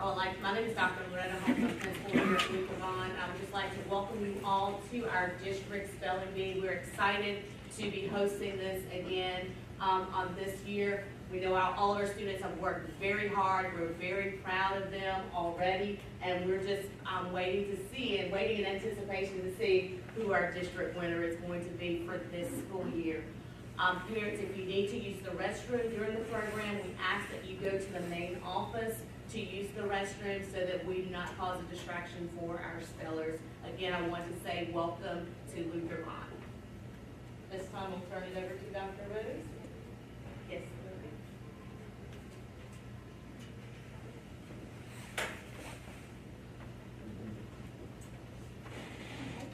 My name is Dr. Loretta Holmes, I'm principal here at Vaughn. I would just like to welcome you all to our district spelling bee. We're excited to be hosting this again on this year. We know all of our students have worked very hard. We're very proud of them already, and we're just waiting in anticipation to see who our district winner is going to be for this school year. Parents, if you need to use the restroom during the program, we ask that you go to the main office to use the restroom so that we do not cause a distraction for our spellers. Again, I want to say welcome to Luther Vaughn. This time we'll turn it over to Dr. Rose. Yes.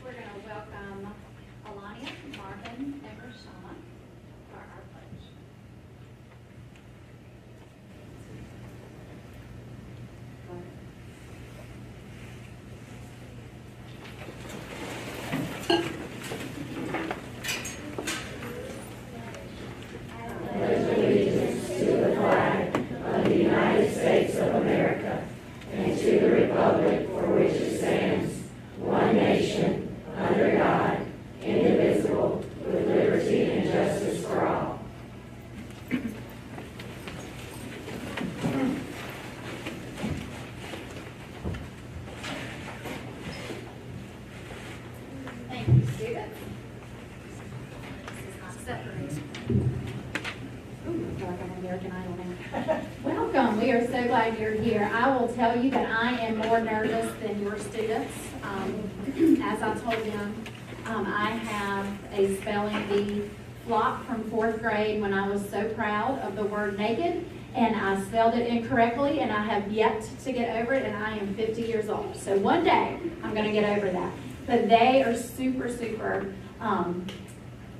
We're going to welcome Alania, Marvin, and Rashana for our pledge. Thank you, students. This is not separated. Ooh, I feel like I'm on American Idol now. Welcome. We are so glad you're here. I will tell you that I am more nervous than your students. As I told them, I have a spelling bee flop from 4th grade when I was so proud of the word naked, and I spelled it incorrectly, and I have yet to get over it, and I am 50 years old. So one day, I'm going to get over that. But they are super, super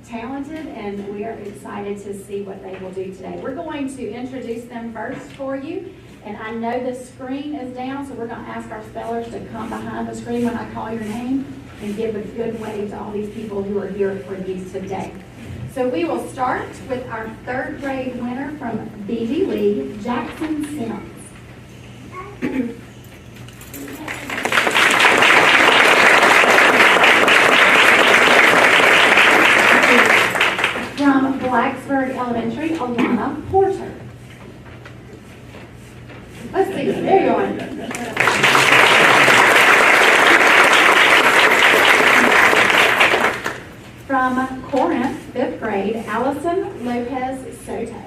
talented, and we are excited to see what they will do today. We're going to introduce them first for you, and I know the screen is down, so we're going to ask our spellers to come behind the screen when I call your name and give a good wave to all these people who are here for you today. So we will start with our 3rd grade winner from BD Lee, Jackson Simmons. From Blacksburg Elementary, Alana Porter. Let's see, there you are. From Corinth, 5th grade, Allison Lopez Soto.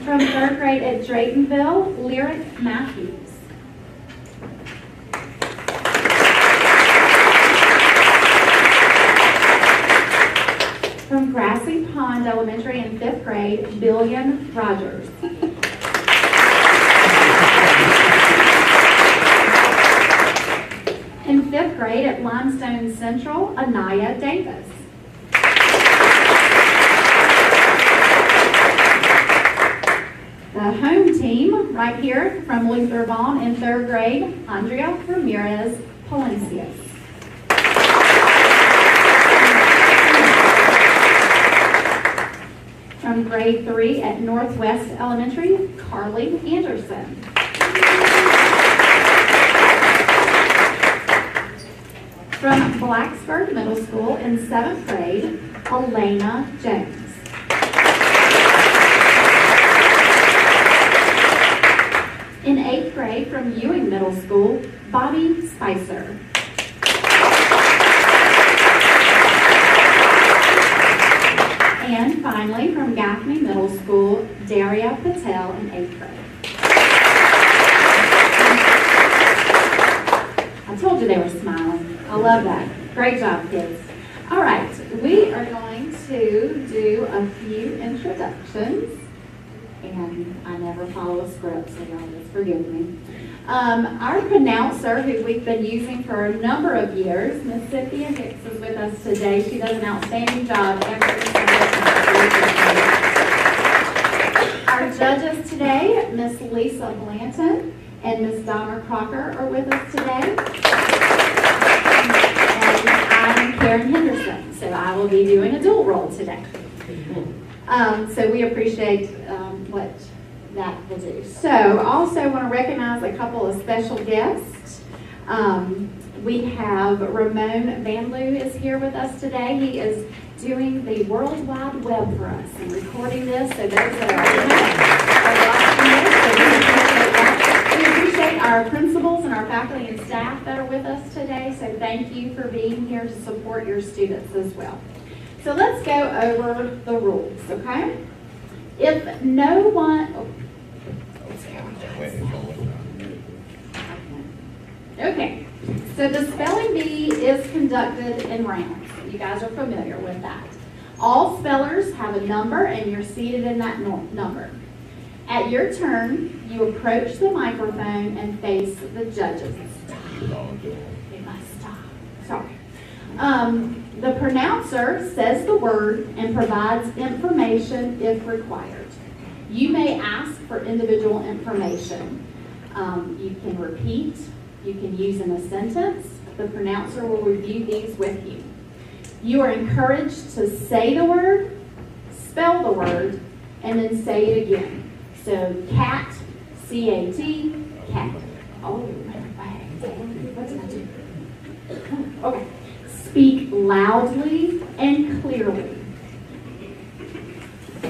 From 3rd grade at Draytonville, Lyric Matthews. From Grassy Pond Elementary in 5th grade, Billion Rogers. In 5th grade at Limestone Central, Anaya Davis. The home team right here from Luther Vaughn in 3rd grade, Andrea Ramirez Palencios. From grade 3 at Northwest Elementary, Carly Anderson. From Blacksburg Middle School in 7th grade, Elena Jones. In 8th grade from Ewing Middle School, Bobby Spicer. And finally, from Gaffney Middle School, Daria Patel in 8th grade. I told you they were smiling. I love that. Great job, kids. All right, we are going to do a few introductions. And I never follow a script, so y'all just forgive me. Our pronouncer, who we've been using for a number of years, Miss Cynthia Hicks, is with us today. She does an outstanding job every single. Our judges today, Miss Lisa Blanton and Miss Donna Crocker are with us today. And I'm Karen Henderson, so I will be doing a dual role today. So we appreciate what that will do. So I also want to recognize a couple of special guests. We have Ramon Van Loo is here with us today. He is doing the World Wide Web for us and recording this. So those that are watching this, we appreciate our principals and our faculty and staff that are with us today. So thank you for being here to support your students as well. So let's go over the rules, okay? If no one, okay, so the spelling bee is conducted in rounds. You guys are familiar with that. All spellers have a number and you're seated in that number. At your turn, you approach the microphone and face the judges. You must stop. Sorry. The pronouncer says the word and provides information if required. You may ask for individual information. You can repeat. You can use in a sentence. The pronouncer will review these with you. You are encouraged to say the word, spell the word, and then say it again. So cat, C-A-T, cat. Oh, what did I do? Okay. Speak loudly and clearly.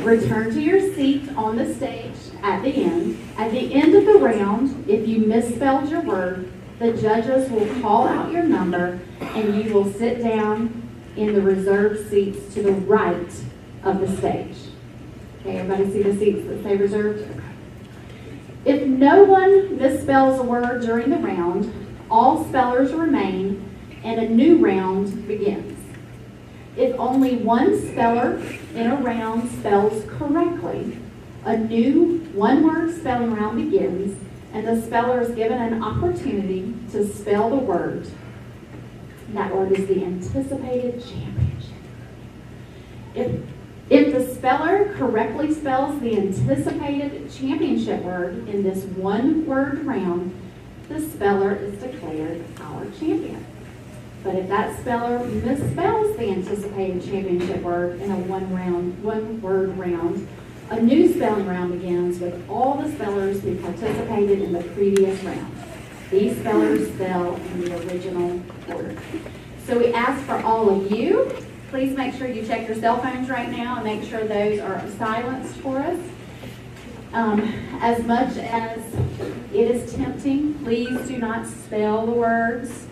Return to your seat on the stage at the end. At the end of the round, if you misspelled your word, the judges will call out your number and you will sit down in the reserved seats to the right of the stage. Okay, everybody see the seats that say reserved? Okay. If no one misspells a word during the round, all spellers remain and a new round begins. If only one speller in a round spells correctly, a new one-word spelling round begins, and the speller is given an opportunity to spell the word. That word is the anticipated championship. If the speller correctly spells the anticipated championship word in this one-word round, the speller is declared our champion. But if that speller misspells the anticipated championship word in a one-word round, a new spelling round begins with all the spellers who participated in the previous round. These spellers spell in the original order. So we ask for all of you, please make sure you check your cell phones right now and make sure those are silenced for us. As much as it is tempting, please do not spell the words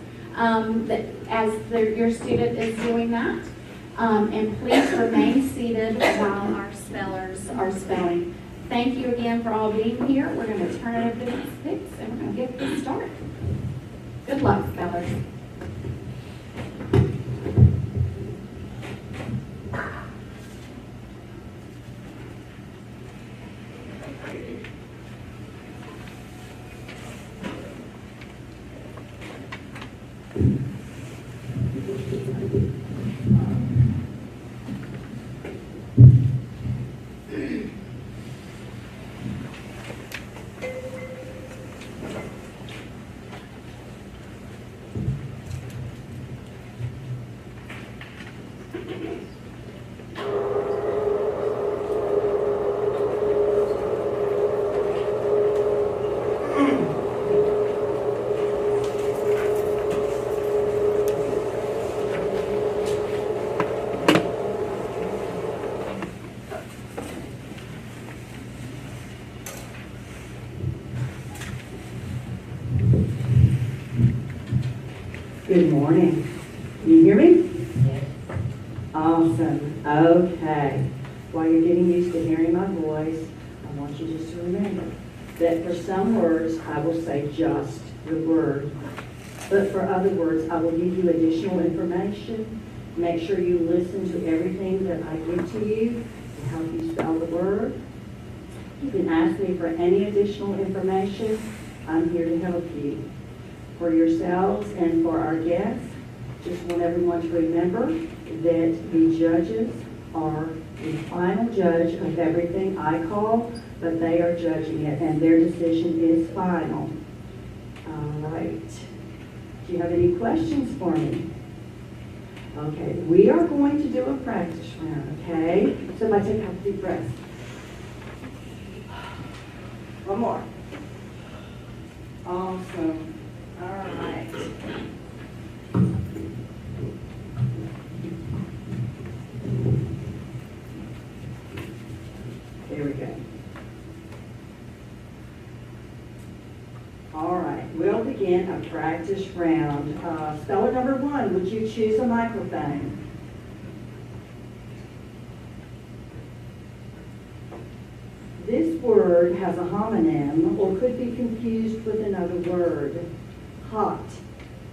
your student is doing that. And please remain seated while our spellers are spelling. Thank you again for all being here. We're going to turn it over to Ms. Hicks and we're going to get this started. Good luck, spellers. Good morning. Can you hear me? Yes. Awesome. Okay. While you're getting used to hearing my voice, I want you just to remember that for some words, I will say just the word. But for other words, I will give you additional information. Make sure you listen to everything that I give to you to help you spell the word. You can ask me for any additional information. I'm here to help you. For yourselves and for our guests, just want everyone to remember that the judges are the final judge of everything I call, but they are judging it, and their decision is final. All right. Do you have any questions for me? Okay, we are going to do a practice round, okay? So if I take a deep breath. One more. Awesome. All right. There we go. All right, we'll begin a practice round. Speller number 1, would you choose a microphone? This word has a homonym or could be confused with another word. Hot.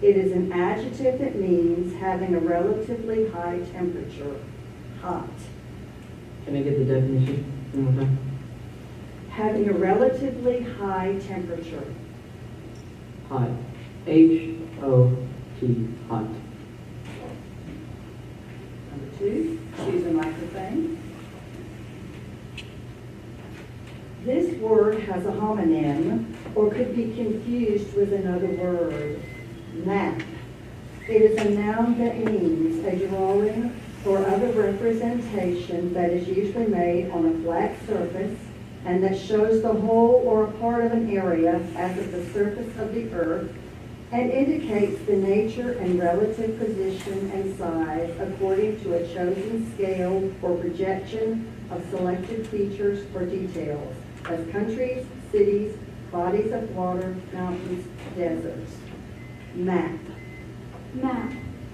It is an adjective that means having a relatively high temperature. Hot. Can I get the definition one more time? Having a relatively high temperature. Hot. H-O-T. Hot. Number 2, choose a microphone. This word has a homonym or could be confused with another word. Map. It is a noun that means a drawing or other representation that is usually made on a flat surface and that shows the whole or a part of an area as of the surface of the earth and indicates the nature and relative position and size according to a chosen scale or projection of selected features or details, as countries, cities, bodies of water, mountains, deserts. Map. Map.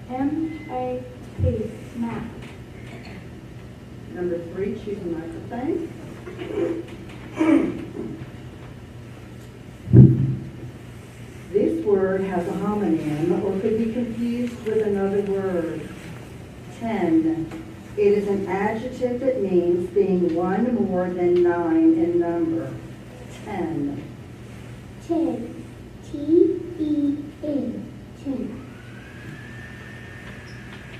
M-A-P. Map. Number 3, choose a microphone. This word has a homonym or could be confused with another word. 10. It is an adjective that means being one more than 9 in number. 10. Tin. T-E-N. Tin.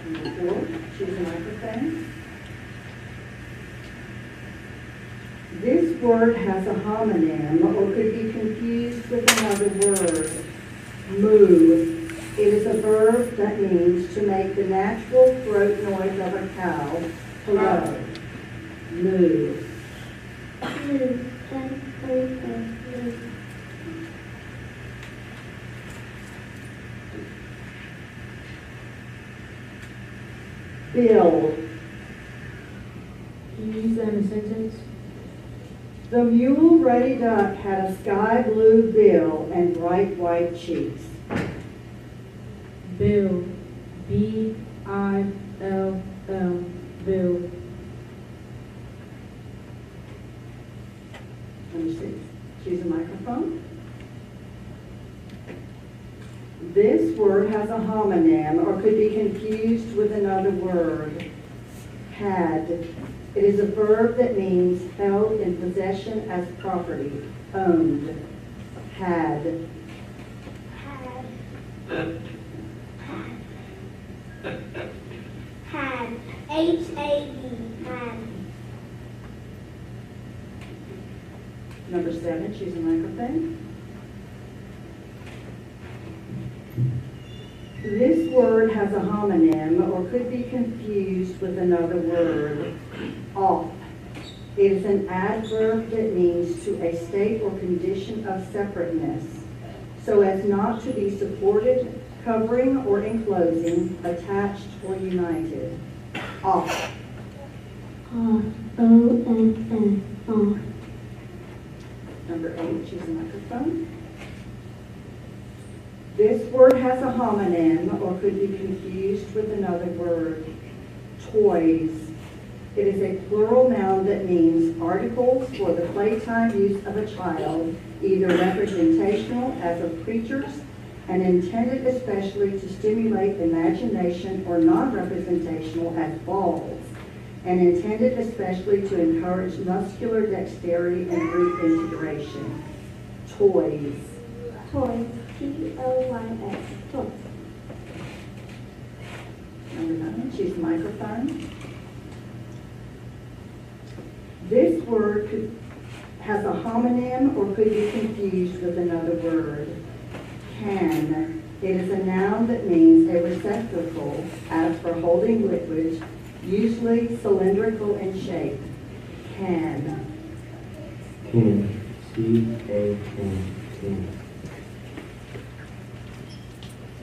Number 4, choose a microphone. This word has a homonym or could be confused with another word. Moo. It is a verb that means to make the natural throat noise of a cow. Hello. Moo. Blue. M-O-O. Bill. Can you use that in a sentence? The mule ruddy duck had a sky blue bill and bright white cheeks. Bill. B-I-L-L. Bill. Number 6, choose a microphone. This word has a homonym or could be confused with another word. Had. It is a verb that means held in possession as property, owned. Had. Had. H-A-D. Had. Number 7, choose a microphone. This word has a homonym or could be confused with another word. Off. It is an adverb that means to a state or condition of separateness, so as not to be supported, covering, or enclosing, attached, or united. Off. O-N-N. Off. Number 8, choose a microphone. This word has a homonym or could be confused with another word. Toys. It is a plural noun that means articles for the playtime use of a child, either representational as of creatures and intended especially to stimulate imagination, or non-representational as balls, and intended especially to encourage muscular dexterity and group integration. Toys. Toys. T-O-Y-S. Toys. Number 9, choose the microphone. This word has a homonym or could be confused with another word. Can. It is a noun that means a receptacle as for holding liquids, usually cylindrical in shape. Can. Can. C-A-N. Can.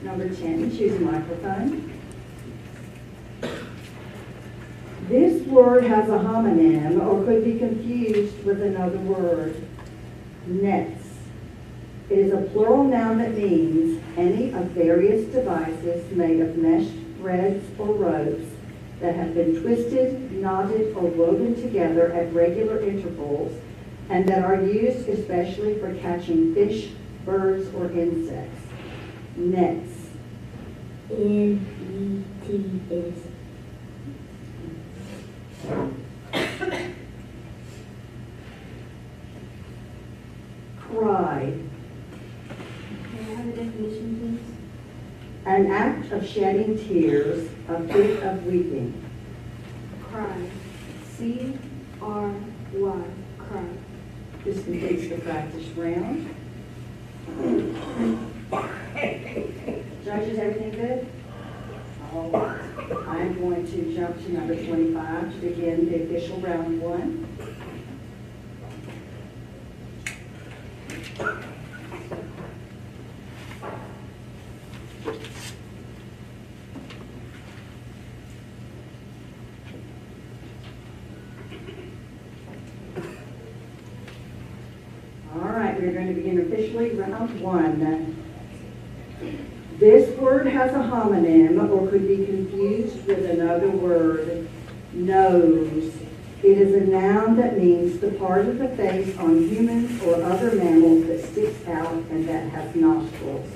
Number 10, choose a microphone. This word has a homonym or could be confused with another word. Nets. It is a plural noun that means any of various devices made of meshed threads or ropes that have been twisted, knotted, or woven together at regular intervals and that are used especially for catching fish, birds, or insects. Nets. N-E-T-S. Cry. Can I have a definition, please? An act of shedding tears, a fit of weeping. Cry. C-R-Y. Cry. This completes the practice round. Judges, everything good? All right. I'm going to jump to number 25 to begin the official round one. All right, we're going to begin officially round one. This word has a homonym or could be confused with another word. Nose. It is a noun that means the part of the face on humans or other mammals that sticks out and that has nostrils.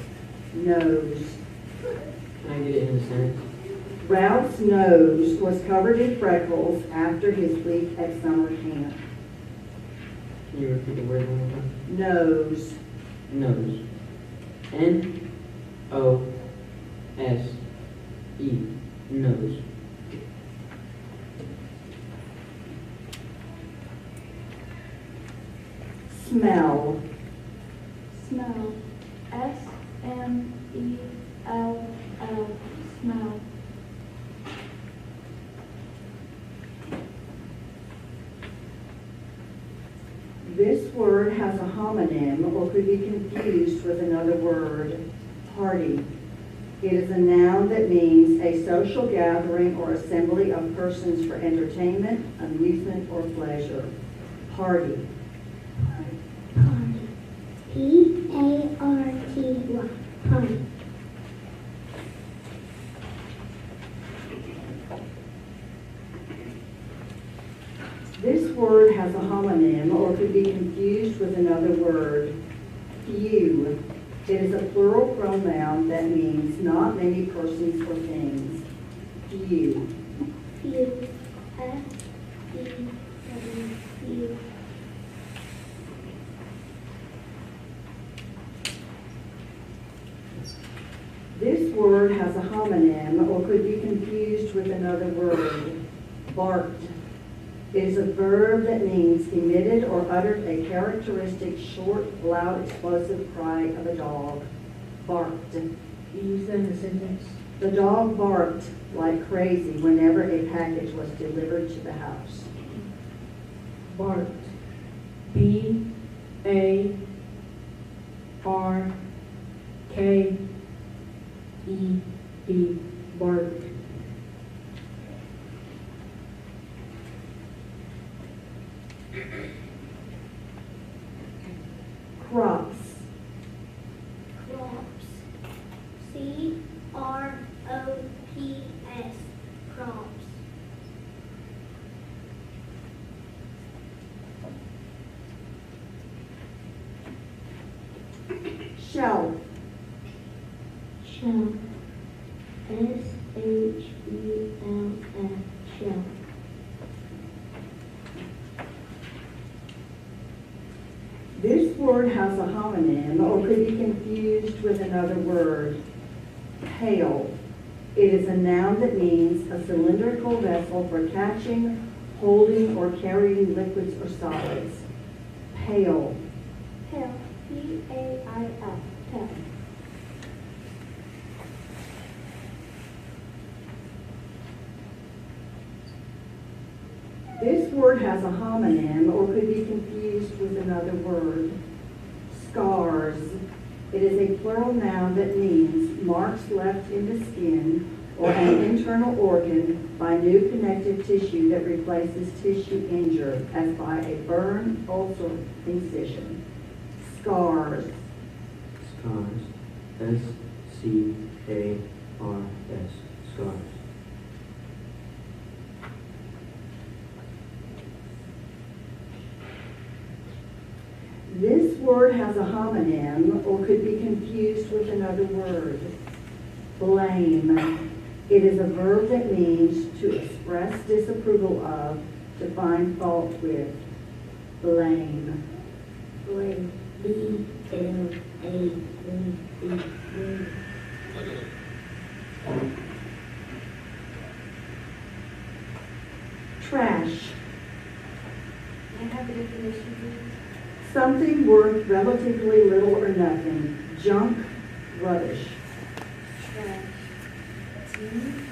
Nose. Can I get it in a sentence? Ralph's nose was covered in freckles after his week at summer camp. Can you repeat the word one more time? Nose. Nose. N-O-S-E. Nose. Smell. Smell. S-M-E-L-L. Smell. This word has a homonym or could be confused with another word. Party. It is a noun that means a social gathering or assembly of persons for entertainment, amusement, or pleasure. Party. Party. P-A-R-T-Y. Party. This word has a homonym or could be confused with another word. Few. It is a plural pronoun that means not many persons or things. Few. Few. F-E-W. Few. This word has a homonym or could be confused with another word. Barked. It is a verb that means emitted or uttered a characteristic short, loud, explosive cry of a dog. Barked. Can you use that in a sentence? The dog barked like crazy whenever a package was delivered to the house. Barked. B-A-R-K-E-D. Barked. Crops. Crops. C-R-O-P-S. Crops. Shelf. Shelf. S-H-E-L-F. Shelf. This word has a homonym or could be confused with another word. Pail. It is a noun that means a cylindrical vessel for catching, holding, or carrying liquids or solids. Pail. Pail. P-A-I-L. Pail. word has a homonym or could be confused with another word. Scars. It is a plural noun that means marks left in the skin or an internal organ by new connective tissue that replaces tissue injured, as by a burn, ulcer, incision. Scars. Scars. S-C-A-R-S. Scars. This word has a homonym or could be confused with another word. Blame. It is a verb that means to express disapproval of, to find fault with. Blame. Blame. B-L-A-M-E. Trash. May I have the definition, please? Something worth relatively little or nothing. Junk, rubbish. Trash. T-R-A-S-H.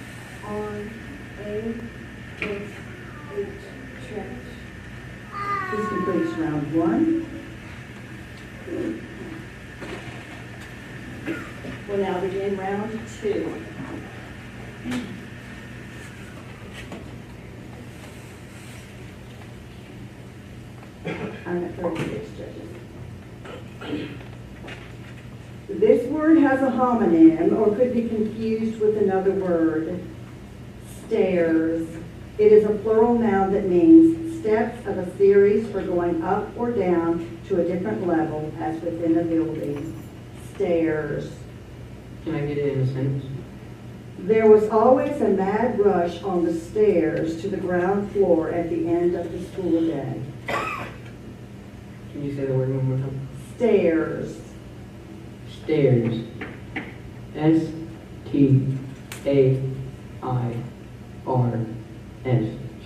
Trash. This completes round one. We'll now begin round two. I'm at 36 judges. This word has a homonym or could be confused with another word. Stairs. It is a plural noun that means steps of a series for going up or down to a different level as within a building. Stairs. Can I get it in a sentence? There was always a mad rush on the stairs to the ground floor at the end of the school day. Can you say the word one more time? Stairs. Stairs. S-T-A-I-R-S.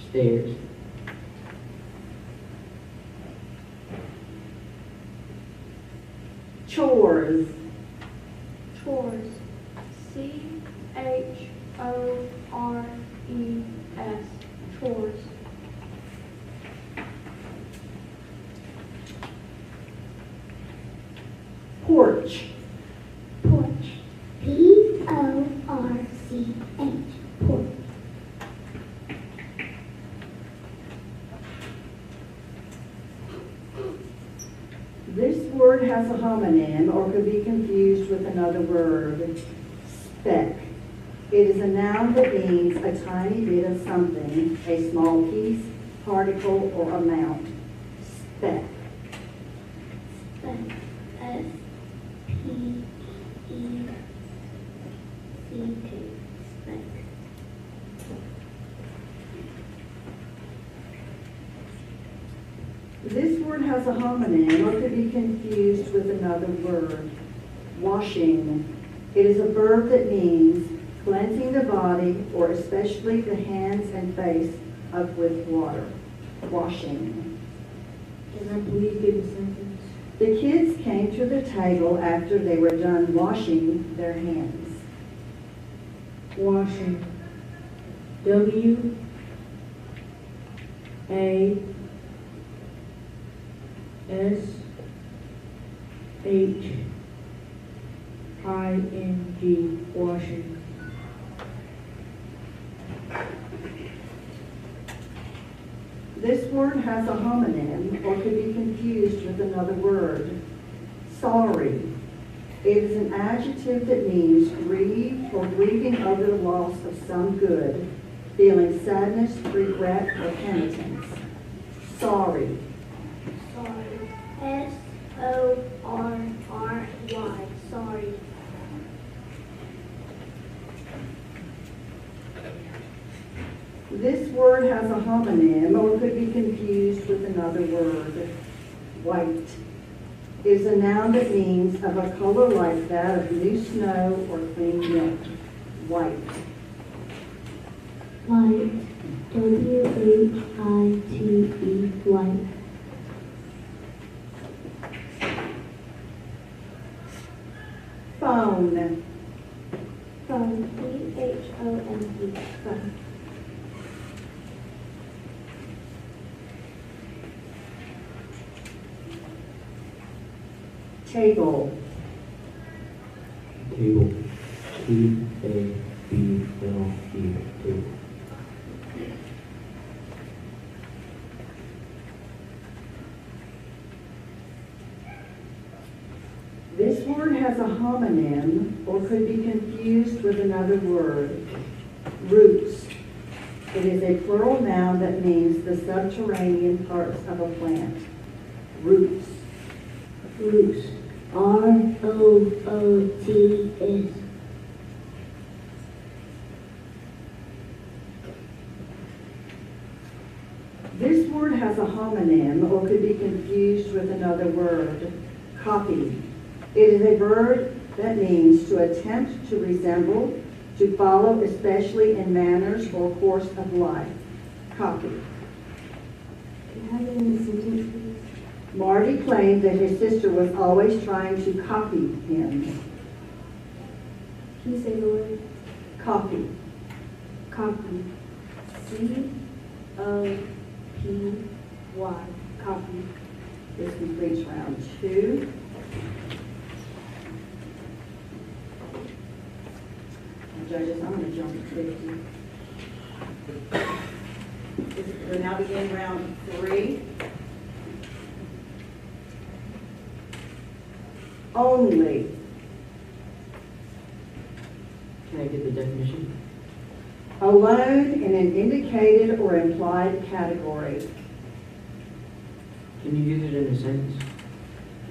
Stairs. Chores. Chores. C-H-O-R-E-S. Chores. Porch. Porch. P-O-R-C-H. Porch. This word has a homonym or could be confused with another word. Speck. It is a noun that means a tiny bit of something, a small piece, particle, or amount. Speck. Speck. S-P-E-C-K. Speck. This word has a homonym or could be confused with another word. Washing. It is a verb that means cleansing the body or especially the hands and face up with water. Washing. Can I please get a sentence? The kids came to the table after they were done washing their hands. Washing. W A S H I-N-G. Washing. This word has a homonym or could be confused with another word. Sorry. It is an adjective that means grieved or grieving over the loss of some good, feeling sadness, regret, or penitence. Sorry. Sorry. S-O-R-R-Y. Sorry. This word has a homonym or could be confused with another word. White. It is a noun that means of a color like that of new snow or clean milk. White. White. W-H-I-T-E. White. Phone. Phone. P-H-O-N-E. Phone. Table. Table. T-A-B-L-E. Table. This word has a homonym or could be confused with another word. Roots. It is a plural noun that means the subterranean parts of a plant. Roots. Roots. R-O-O-T-S. This word has a homonym or could be confused with another word. Copy. It is a verb that means to attempt to resemble, to follow, especially in manners or course of life. Copy. Can I have it in a sentence, please? Marty claimed that his sister was always trying to copy him. Can you say the word? Copy. Copy. C-O-P-Y. Copy. This completes round 2. And judges, I'm going to jump to 50. We'll now begin round 3. Only. Can I get the definition? Alone in an indicated or implied category. Can you use it in a sentence?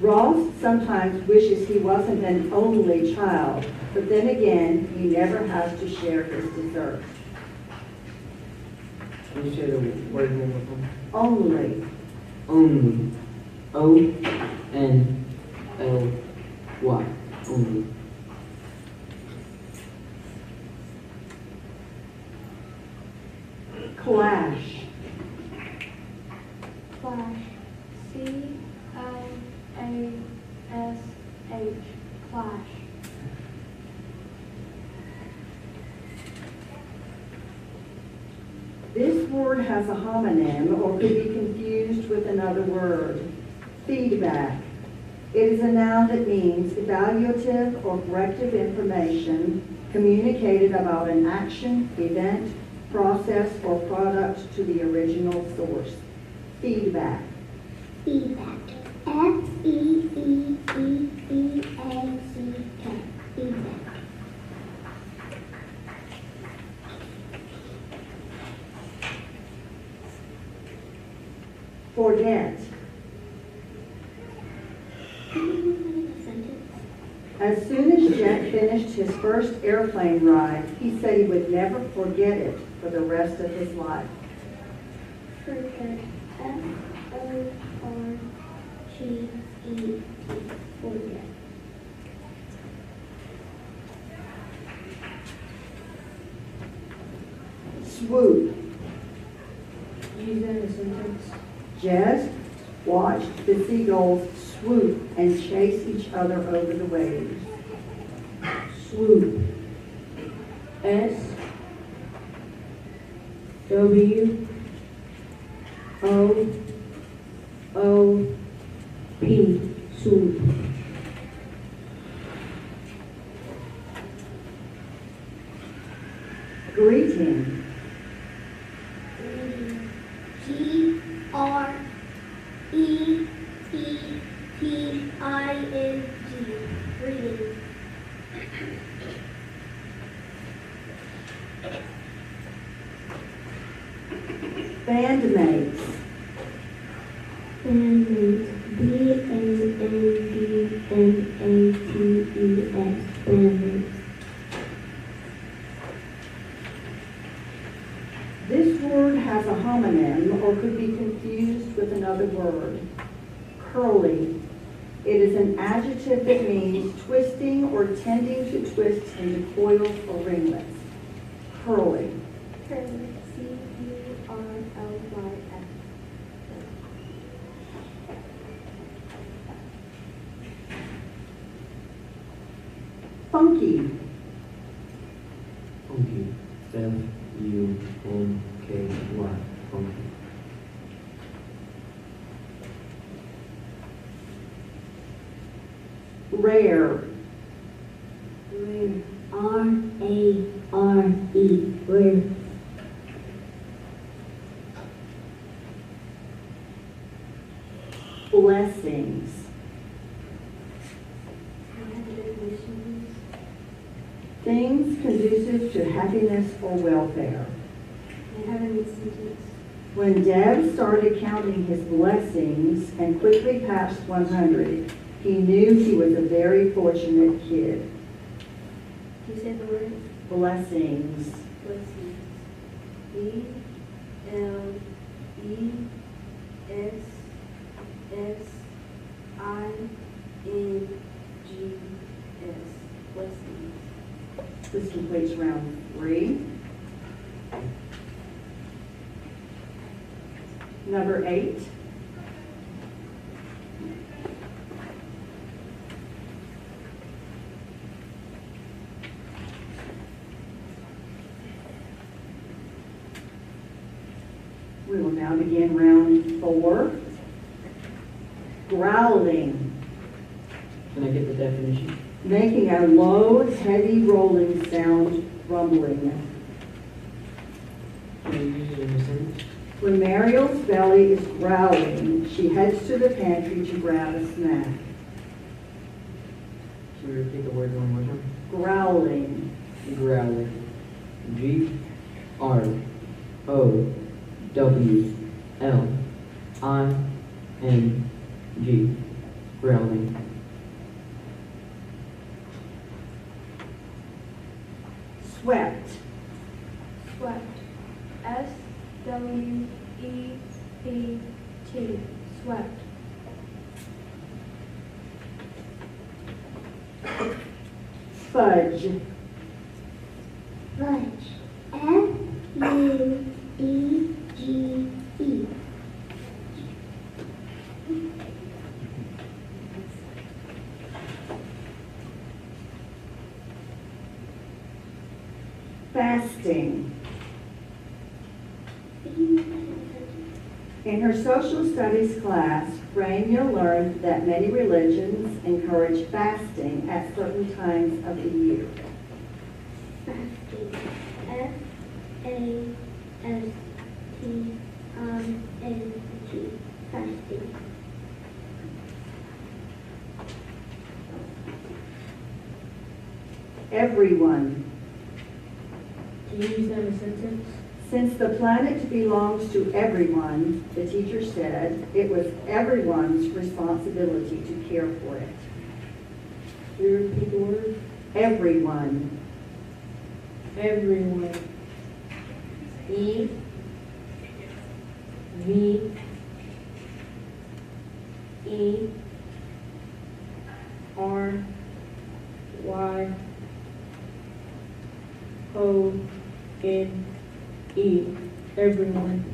Ross sometimes wishes he wasn't an only child, but then again, he never has to share his dessert. Can you say the word one more time? Only. Only. O-N-L-Y. Only. Clash. Clash. C-L-A-S-H. Clash. This word has a homonym or could be confused with another word. Feedback. It is a noun that means evaluative or corrective information communicated about an action, event, process, or product to the original source. Feedback. Feedback. F-E-E-E-E-A-C-K. Feedback. Forget. Can you put that in a sentence? As soon as Jack finished his first airplane ride, he said he would never forget it for the rest of his life. Forget. F-O-R-G-E-T. Forget. Swoop. Use that in a sentence. Jess watched the seagulls swoop and chase each other over the waves. Swoop. S-W-O-O-P. Swoop. Greeting. G-R-E-E-T-I-N-G. Greeting. Bandmates. Bandmates. B-A-N-D-M-A-T-E-S. Bandmates. This word has a homonym or could be confused with another word. Curly. It is an adjective that means twisting or tending to twist into coils or ringlets. Curly. Curly. C-U-R-L-Y-S. Funky. Funky. F-U-N-K-Y. Funky. Rare. Rare. R-A-R-E. Rare. Blessings. Can I have the definition, Things conducive to happiness or welfare. please? Can I have a sentence? When Deb started counting his blessings and quickly passed 100, he knew he was a very fortunate kid. Can you say the word? Blessings. Blessings. B-L-E-S-S-I-N-G-S. Blessings. This completes round 3. Number 8. We will now begin round 4. Growling, Can I get the definition? making a low, heavy rolling sound, rumbling. Can you use it in a sentence? When Mariel's belly is growling, she heads to the pantry to grab a snack. Can you repeat the word one more time? Growling. Growling. G-R-O-W-L-I-N-G. Growling. Swept. Swept. S-W-E-P-T. Swept. Fudge. Fudge. F-U-D-G-E. Fasting. In her social studies class, Frania learned that many religions encourage fasting at certain times of the year. Fasting. F-A-S-T-I-N-G. Fasting. Everyone. Can you use that in a sentence? Since the planet belongs to everyone, the teacher said, it was everyone's responsibility to care for it. Can you repeat the word? Everyone. Everyone. E V E R Y O N E. Everyone.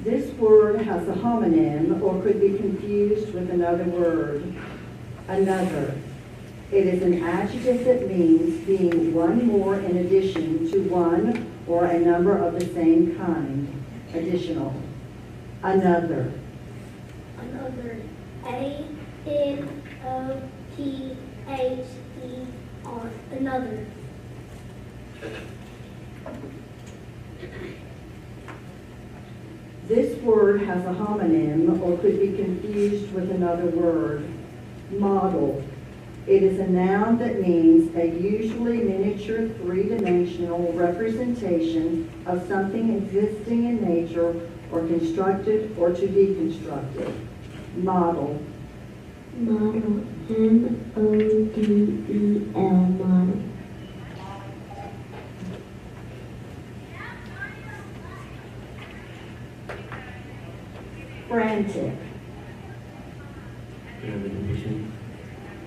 This word has a homonym or could be confused with another word. Another. It is an adjective that means being one more in addition to one or a number of the same kind. Additional. Another. Another. A-N-O-T-H-E-R. Another. This word has a homonym or could be confused with another word. Model. It is a noun that means a usually miniature three-dimensional representation of something existing in nature or constructed or to be constructed. Model. Model. M-O-D-E-L. Model. Frantic. Can I have the definition?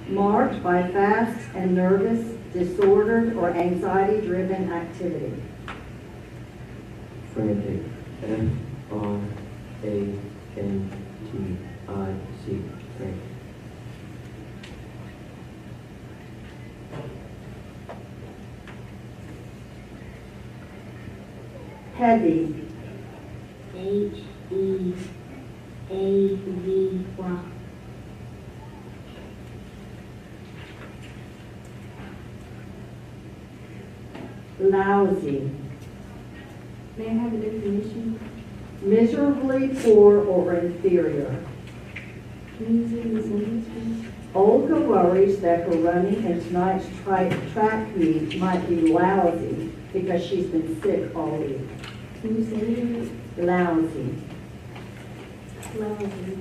Marked by fast and nervous, disordered, or anxiety-driven activity. Frantic. F-R-A-N-T-I-C. Frantic. Heavy. H-E-A-V-Y. Lousy. May I have a definition? Miserably poor or inferior. Can you use it in the sentence, please? Olga worries that her running in tonight's track meet might be lousy because she's been sick all week. Can you say it again? Lousy. Lousy.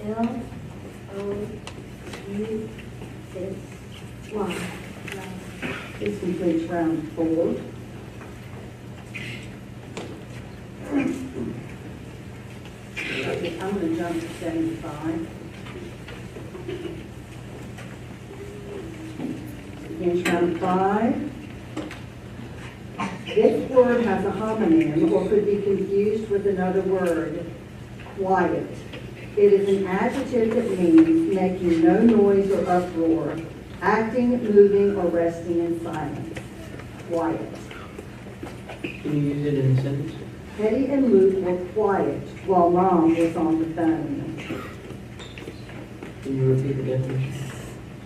L-O-U-S-Y. This completes round 4. Okay, I'm going to jump to 75. Begins round 5. This word has a homonym or could be confused with another word, quiet. It is an adjective that means making no noise or uproar, acting, moving, or resting in silence. Quiet. Can you use it in a sentence? Hetty and Luke were quiet while Mom was on the phone. Can you repeat the definition?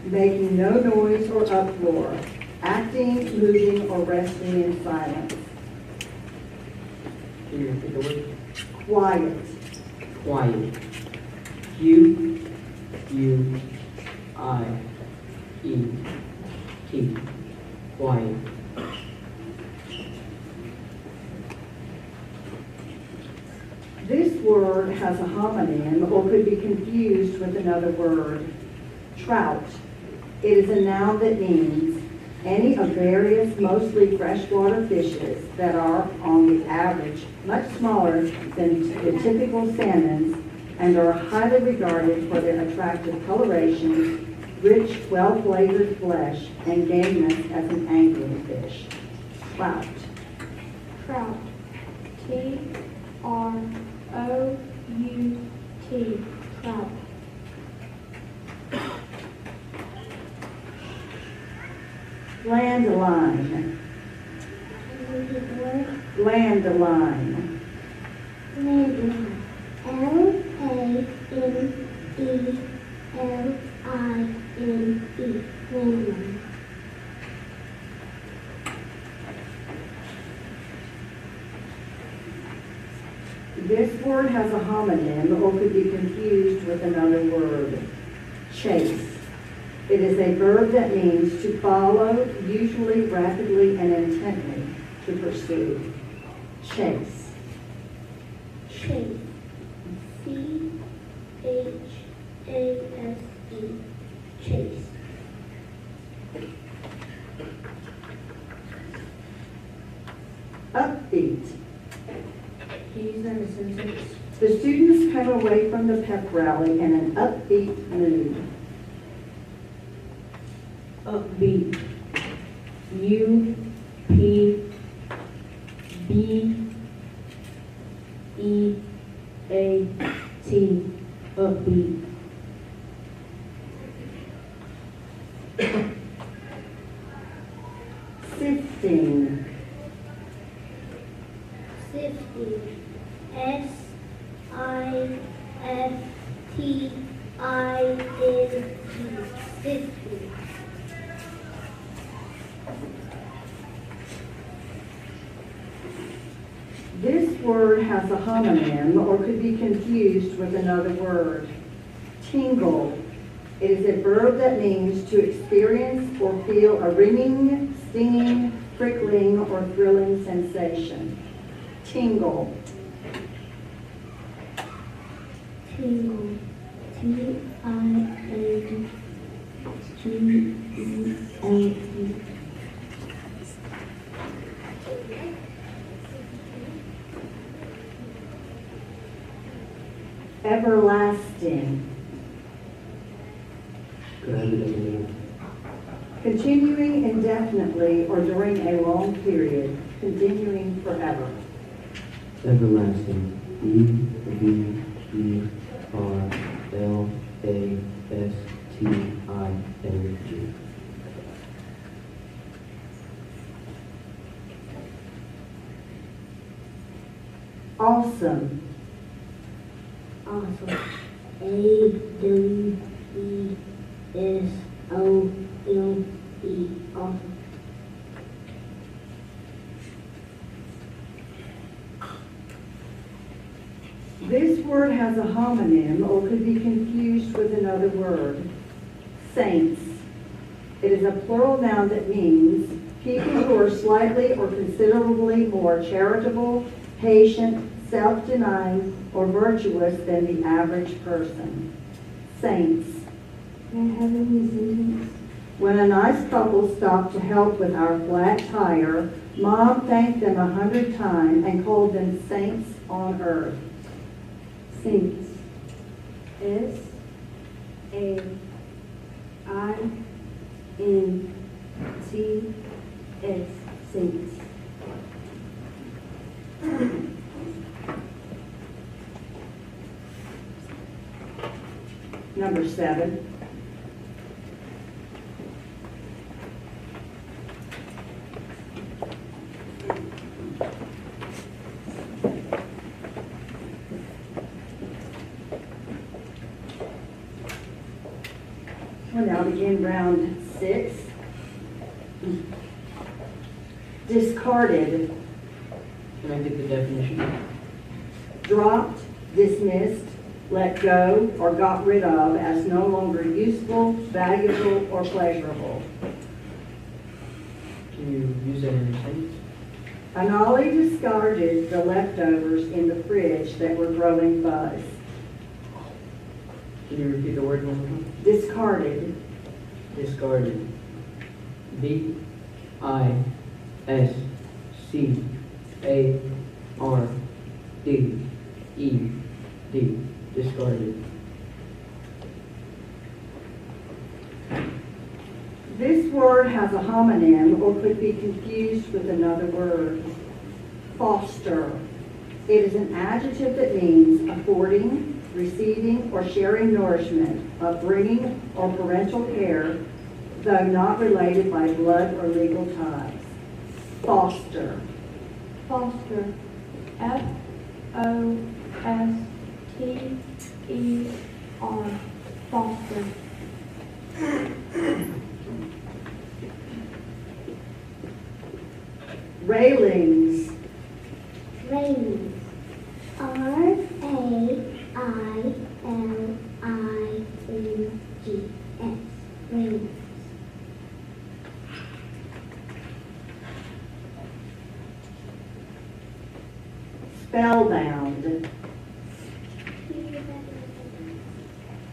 Making no noise or uproar, acting, moving, or resting in silence. Can you repeat the word? Quiet. Quiet. Q-U-I-E-T. Quiet. This word has a homonym or could be confused with another word, trout. It is a noun that means any of various mostly freshwater fishes that are, on the average, much smaller than the typical salmons and are highly regarded for their attractive coloration, rich, well-flavored flesh, and gameness as an angling fish. Trout. Trout. T-R-O-U-T. Trout. Landline. Landline. Landline. L-A-N-D-L-I-N-E. Landline. This word has a homonym or could be confused with another word, chase. It is a verb that means to follow, usually rapidly and intently, to pursue. Chase. Chase. C-H-A-S-E. Chase. Upbeat. Can you use that in a sentence? The students come away from the pep rally in an upbeat mood. Upbeat. U-P-B-E-A-T. Upbeat. Sifting. Sifting. S-I-F-T-I-N-G. Sifting. This word has a homonym or could be confused with another word, tingle. It is a verb that means to experience or feel a ringing, stinging, prickling, or thrilling sensation. Tingle. Tingle. T-I-N-G-E-L-E. Everlasting. Could I have the definition? Continuing indefinitely or during a long period, continuing forever. Everlasting. E-V-E-R-L-A-S-T-I-N-G. Awesome. Awesome. A-W-E-S-O-M-E. Awesome. This word has a homonym or could be confused with another word. Saints. It is a plural noun that means people who are slightly or considerably more charitable, patient, self-denying, or virtuous than the average person. Saints. May I have any sentence? When a nice couple stopped to help with our flat tire, Mom thanked them 100 times and called them saints on earth. Saints. S-A-I-N-T-S. Saints. Number 7. We'll now begin round 6. Discarded, Can I get the definition? dropped, dismissed, let go, or got rid of as no longer useful, valuable, or pleasurable. Can you use that in a sentence? Anali discarded the leftovers in the fridge that were growing fuzz. Can you repeat the word one more time? Discarded, Discarded. D-I-S-C-A-R-D-E-D. Discarded. this word has a homonym or could be confused with another word. Foster. It is an adjective that means affording, receiving, or sharing nourishment, upbringing, or parental care, though not related by blood or legal ties. Foster. Foster. F-O-S-T-E-R. Foster. Railings. Railings. R-A-I-L-I-N-G-S. Railings. Spellbound.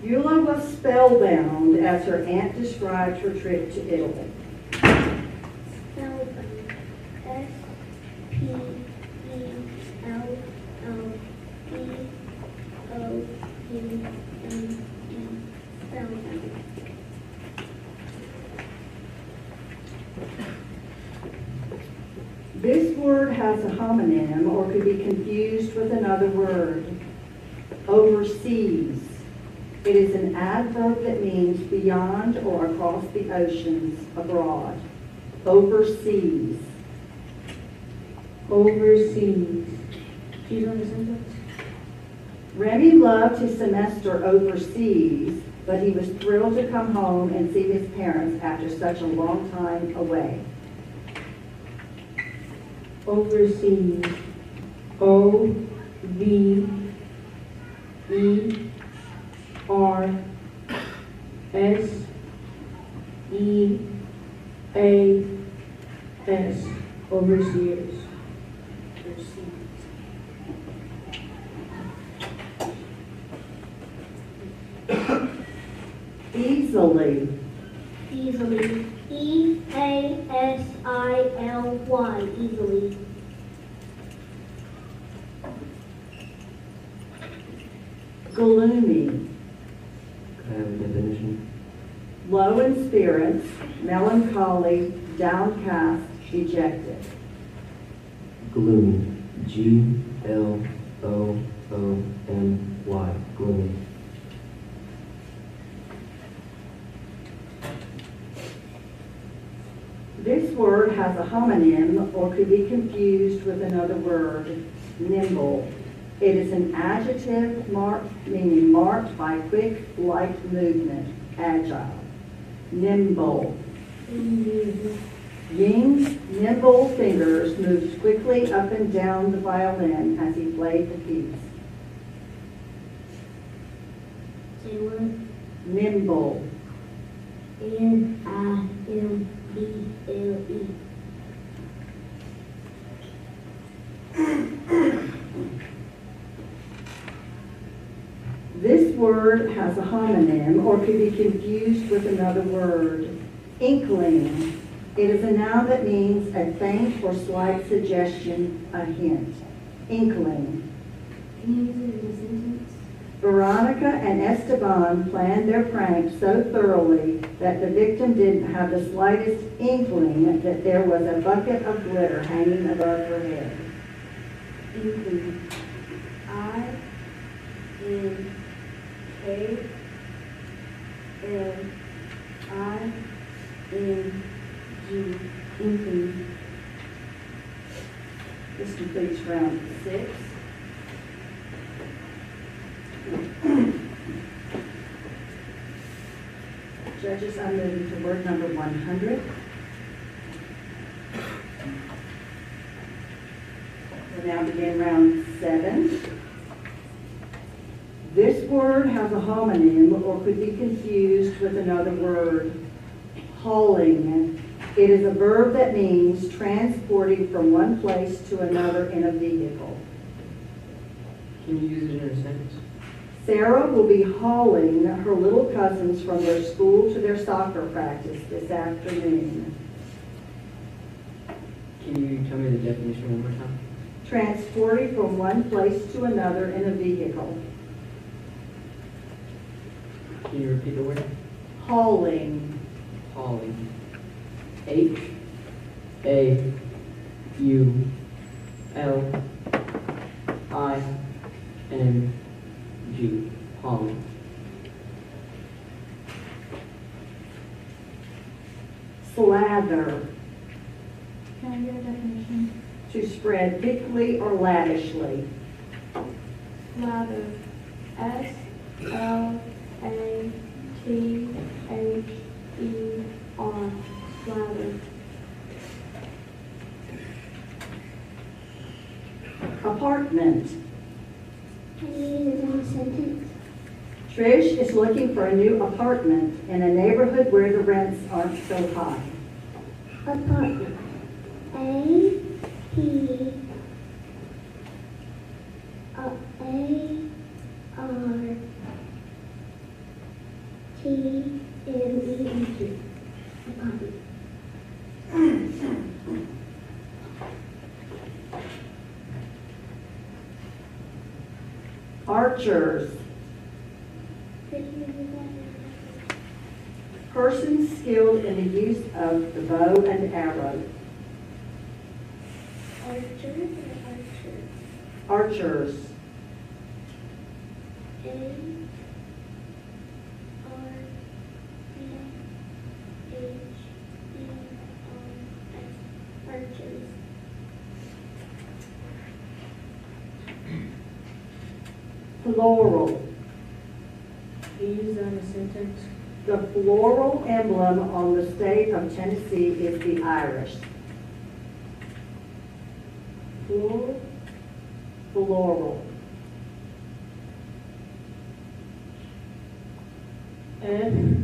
Eula was spellbound as her aunt described her trip to Italy. Spellbound. S-P-E-L-L-B-O-U-N-D. Spellbound. This word has a homonym or could be confused with another word. Overseas. It is an adverb that means beyond or across the oceans, abroad. Overseas. Overseas. Do you know the sentence? Remy loved his semester overseas, but he was thrilled to come home and see his parents after such a long time away. Overseas. O-V-E-R-S-E-A-S. Overseers. Easily. Easily. E-A-S-I-L-Y. Easily. Gloomy. Could I have a definition? Low in spirits, melancholy, downcast, dejected. Gloomy. G-L-O-O-M-Y. Gloomy. This word has has a homonym or could be confused with another word, nimble. It is an adjective meaning marked by quick, light movement, agile. Nimble. Ying's nimble fingers moved quickly up and down the violin as he played the piece. Say what? Nimble. Nimble. This word has a homonym or could be confused with another word. Inkling. It is a noun that means a faint or slight suggestion, a hint. Inkling. Can you use it in a sentence? Veronica and Esteban planned their prank so thoroughly that the victim didn't have the slightest inkling that there was a bucket of glitter hanging above her head. Inkling. I-N-K-L-I-N-G. Inkling. This completes round 6. Judges, I'm moving to word number 100. We'll now begin round 7. This word has a homonym or could be confused with another word, hauling. It is a verb that means transporting from one place to another in a vehicle. Can you use it in a sentence? Sarah will be hauling her little cousins from their school to their soccer practice this afternoon. Can you tell me the definition one more time? Transporting from one place to another in a vehicle. Can you repeat the word? Hauling. Hauling. H-A-U-L-I-N-G. Hauling. Slather. Can I get a definition? To spread thickly or lavishly. Lather. S-L-A-T-H-E-R. Lather. Apartment. Can you use it in a sentence? Trish is looking for a new apartment in a neighborhood where the rents aren't so high. Apartment. A-P-A-R-T-M-E-N-T. Apartment. Archers. Could you use that? Persons skilled in the use of the bow and arrow. Archer or archer? Archers. A-R-C-H-E-R-S. Archers. Floral. Can you use that in a sentence? The floral emblem on the state of Tennessee is the Irish. Floral. Floral. F-L-O-R-A-L.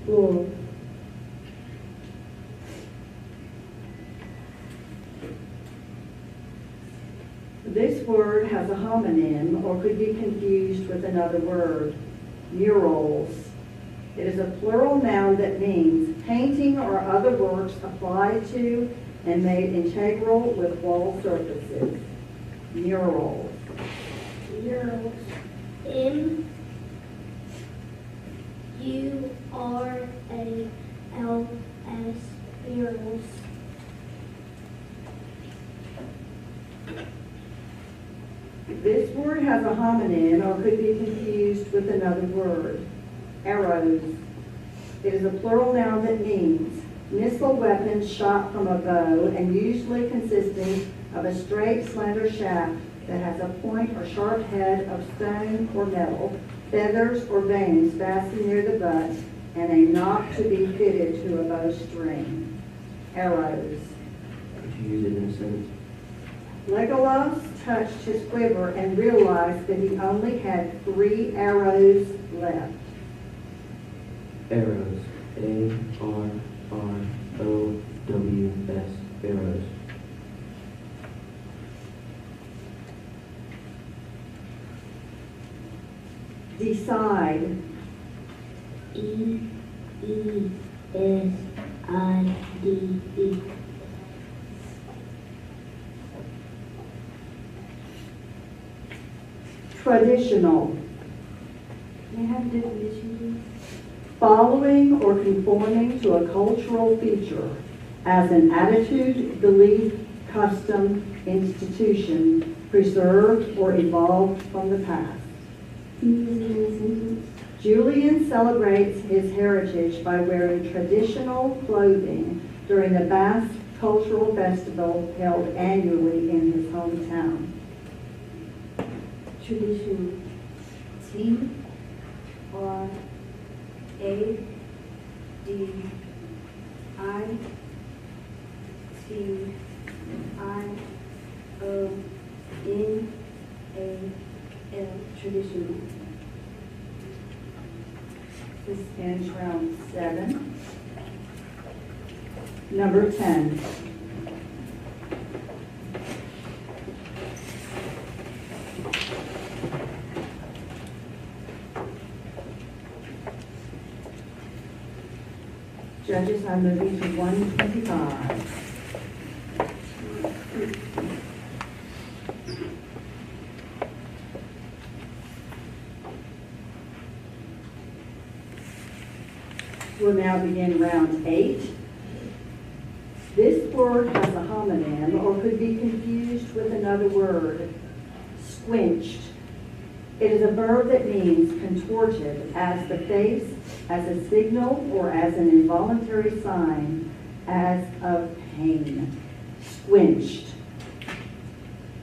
Floral. This word has a homonym or could be confused with another word, murals. It is a plural noun that means painting or other works applied to and made integral with wall surfaces. Murals. Murals. M-U-R-A-L-S. Murals. has a homonym or could be confused with another word. Arrows. It is a plural noun that means missile weapons shot from a bow and usually consisting of a straight, slender shaft that has a point or sharp head of stone or metal, feathers or vanes fastened near the butt, and a knob to be fitted to a bowstring. Arrows. Could you use it in a sentence? Legolas touched his quiver and realized that he only had 3 arrows left. Arrows. A-R-R-O-W-S. Arrows. Decide. E-E-S-I-D-E. Traditional. May I have a definition, please? Following or conforming to a cultural feature as an attitude, belief, custom, institution, preserved or evolved from the past. Can you use it in a sentence? Julian celebrates his heritage by wearing traditional clothing during the Basque Cultural Festival held annually in his hometown. Traditional. T-R-A-D-I-C-I-O-N-A-L. Traditional. This ends round 7. Number 10. Judges, I'm moving to 125. We'll now begin round 8. This word has a homonym or could be confused with another word. Squinched. It is a verb that means contorted as the face, as a signal, or as an involuntary sign, as of pain. Squinched.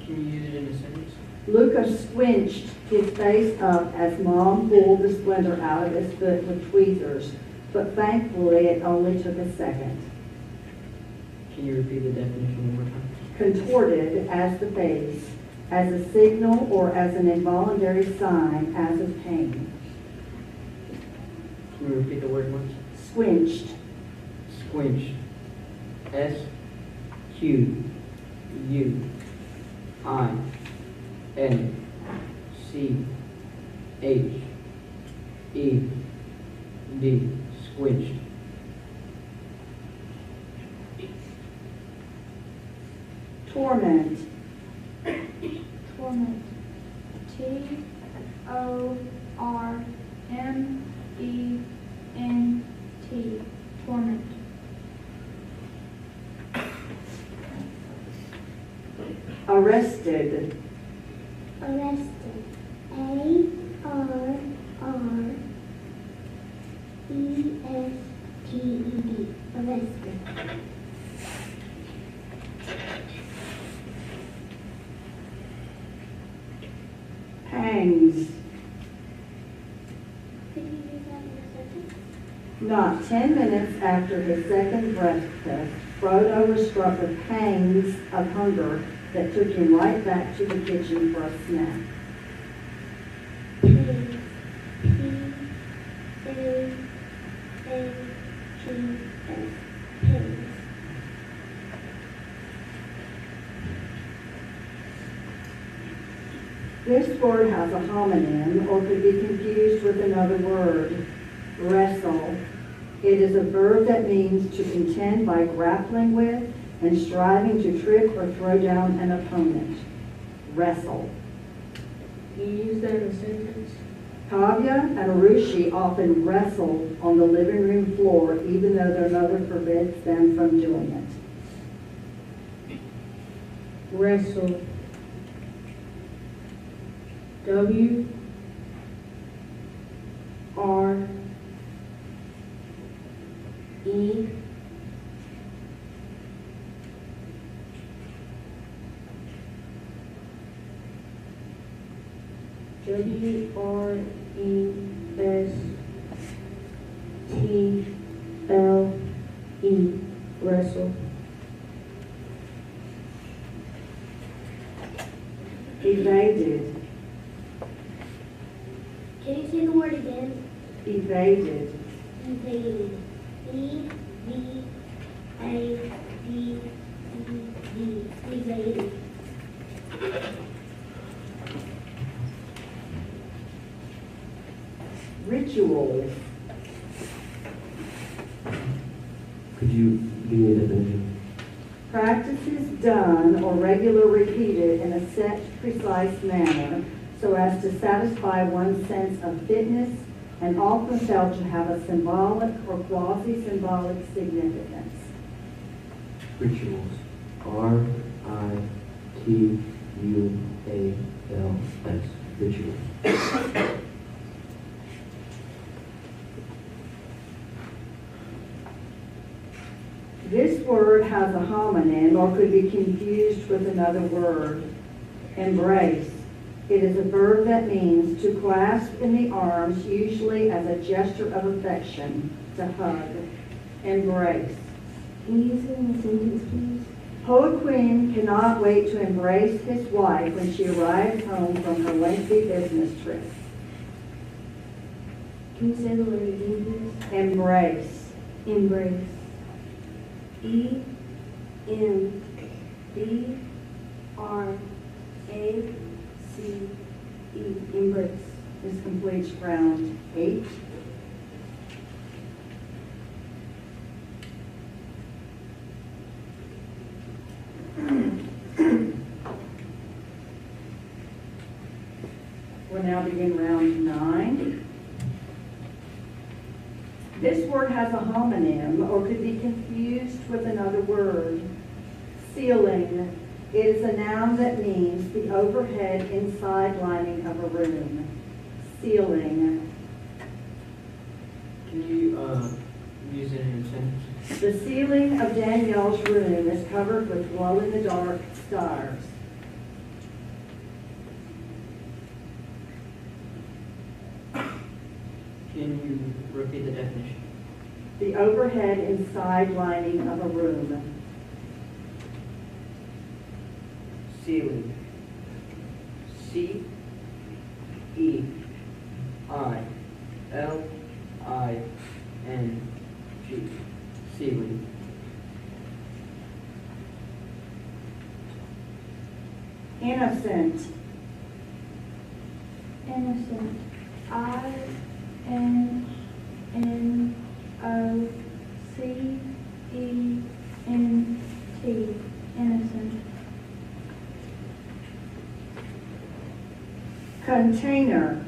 Can you use it in a sentence? Luca squinched his face up as Mom pulled the splinter out of his foot with tweezers, but thankfully it only took a second. Can you repeat the definition one more time? Contorted as the face, as a signal or as an involuntary sign, as of pain. Can you repeat the word once? Squinched. Squinch. S-Q-U-I-N-C-H-E-D. Squinched. Torment. Torment. T-O-R-M-E-N-T. Torment. Arrested. Arrested. A-R-R-E-S-T-E-D. Arrested. Pangs. Could you use that in a sentence? Not 10 minutes after his second breath test, Frodo was struck with pangs of hunger that took him right back to the kitchen for a snack. Pigs. P-A-A-G-S. Pigs. This word has a homonym or could be confused with another word. Wrestle. It is a verb that means to contend by grappling with and striving to trip or throw down an opponent. Wrestle. Can you use that in a sentence? Kavya and Arushi often wrestle on the living room floor even though their mother forbids them from doing it. Wrestle. W R E WRESTLE. Wrestle. Evaded. Can you say the word again? Evaded. Evaded. E-V-A-D-E-D. Evaded. Rituals. Could you give me a definition? Practices done or regularly repeated in a set, precise manner so as to satisfy one's sense of fitness and often felt to have a symbolic or quasi-symbolic significance. Rituals. R-I-T-U-A-L-S. Rituals. This word has a homonym or could be confused with another word. Embrace. It is a verb that means to clasp in the arms, usually as a gesture of affection, to hug. Embrace. Can you use it in a sentence, please? Joaquin cannot wait to embrace his wife when she arrives home from her lengthy business trip. Can you say the word again, please? Embrace. Embrace. E-M-B-R-A-C-E. Embrace. This completes round 8. We'll now begin round 9. This word has a homonym or could be confused with another word. Ceiling. It is a noun that means the overhead inside lining of a room. Ceiling. Can you use it in a sentence? The ceiling of Danielle's room is covered with glow-in-the-dark stars. Can you repeat the definition? The overhead inside lining of a room. Ceiling. C-E-I-L-I-N-G. Ceiling. Innocent. Innocent. I-N-N-O-C-E-N-T. Innocent. Container.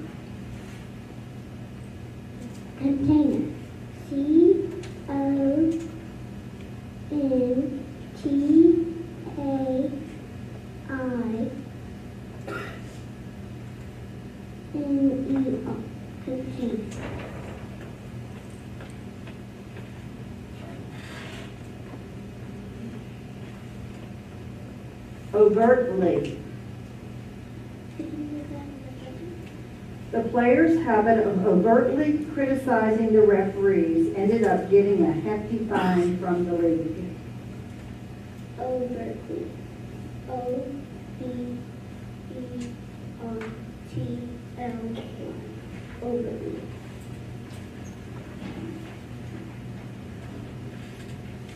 Container. C-O-N-T-A-I-N-E-R. Container. Overtly. The players' habit of overtly criticizing the referees ended up getting a hefty fine from the league. Overtly. O-V-E-R-T-L-Y. Overtly.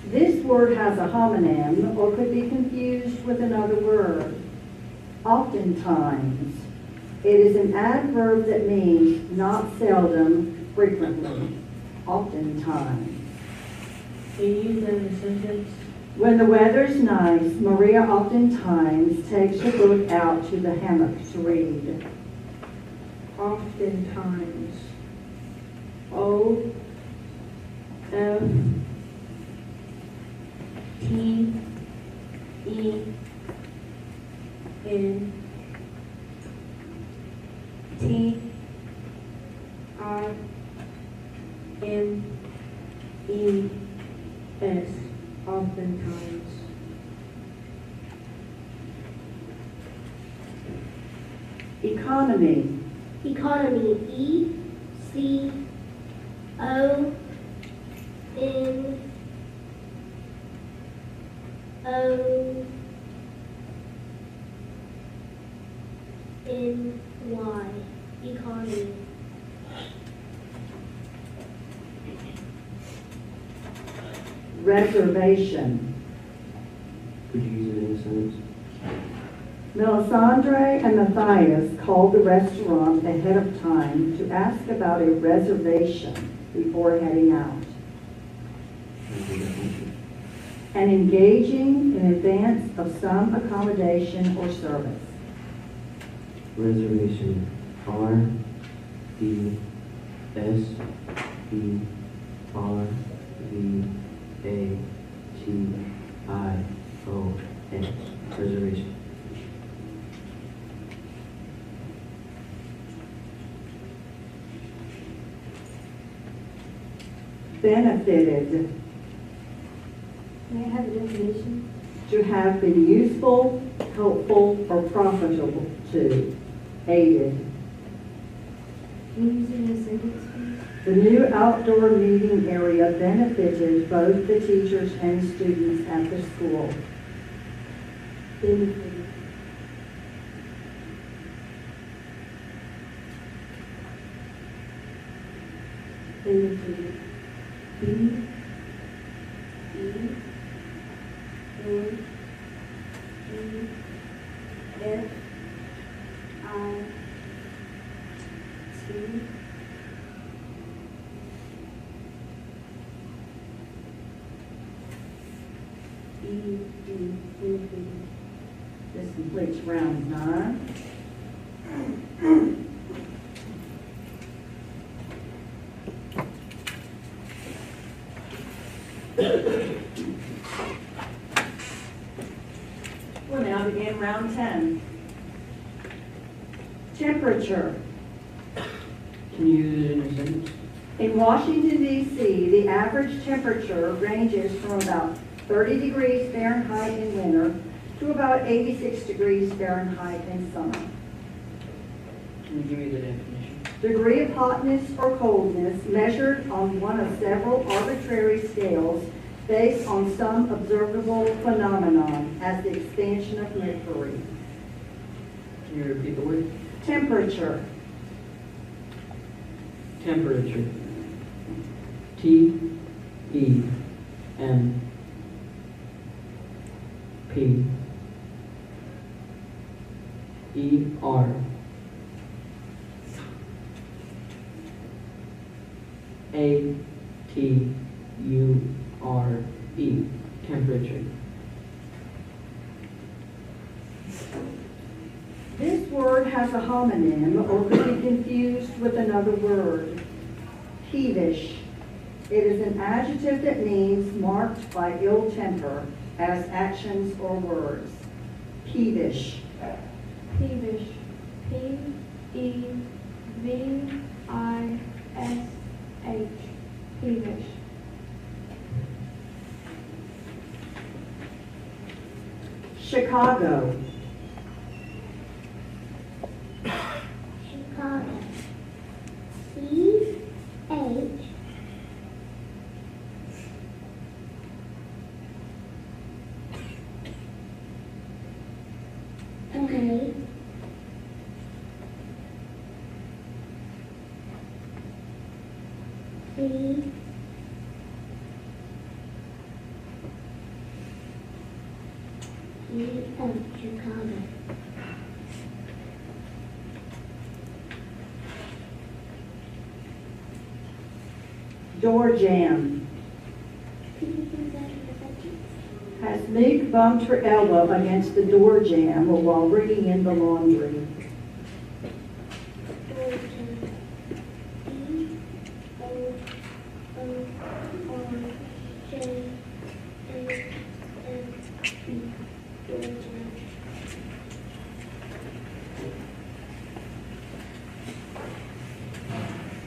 This word has a homonym or could be confused with another word. Oftentimes. It is an adverb that means not seldom, frequently. Oftentimes. Can you use that in a sentence? When the weather's nice, Maria oftentimes takes her book out to the hammock to read. Oftentimes. O-F-T-E-N-T-I-M-E-S. I-N-E-S, oftentimes. Economy. Economy. E-C-O-N-O-N-Y. Economy. Reservation. Could you use it in a sentence? Melisandre and Matthias called the restaurant ahead of time to ask about a reservation before heading out. And engaging in advance of some accommodation or service. Reservation. R-E-S-E-R-V-A-T-I-O-N. Reservation. Benefited. May I have a definition? To have been useful, helpful, or profitable to. Aided. Can you use it in a sentence, please? The new outdoor meeting area benefited both the teachers and students at the school. Benefited. Benefited. Benefited. This completes round 9. We'll now begin round 10. Temperature. Can you use it in a sentence? In Washington, D.C., the average temperature ranges from about 30 degrees Fahrenheit in winter to about 86 degrees Fahrenheit in summer. Can you give me the definition? Degree of hotness or coldness measured on one of several arbitrary scales based on some observable phenomenon as the expansion of mercury. Can you repeat the word? Temperature. Temperature. T-E-M-P-E-R-A-T-U-R-E. Temperature. This word has a homonym or could be confused with another word. Peevish. It is an adjective that means marked by ill temper as actions or words. Peevish. Peevish. P-E-V-I-S-H. Peevish. Chicago. Chicago. C-H A C E-O, Chicago. Door jam. Has Meek bumped her elbow against the door jamb while bringing in the laundry?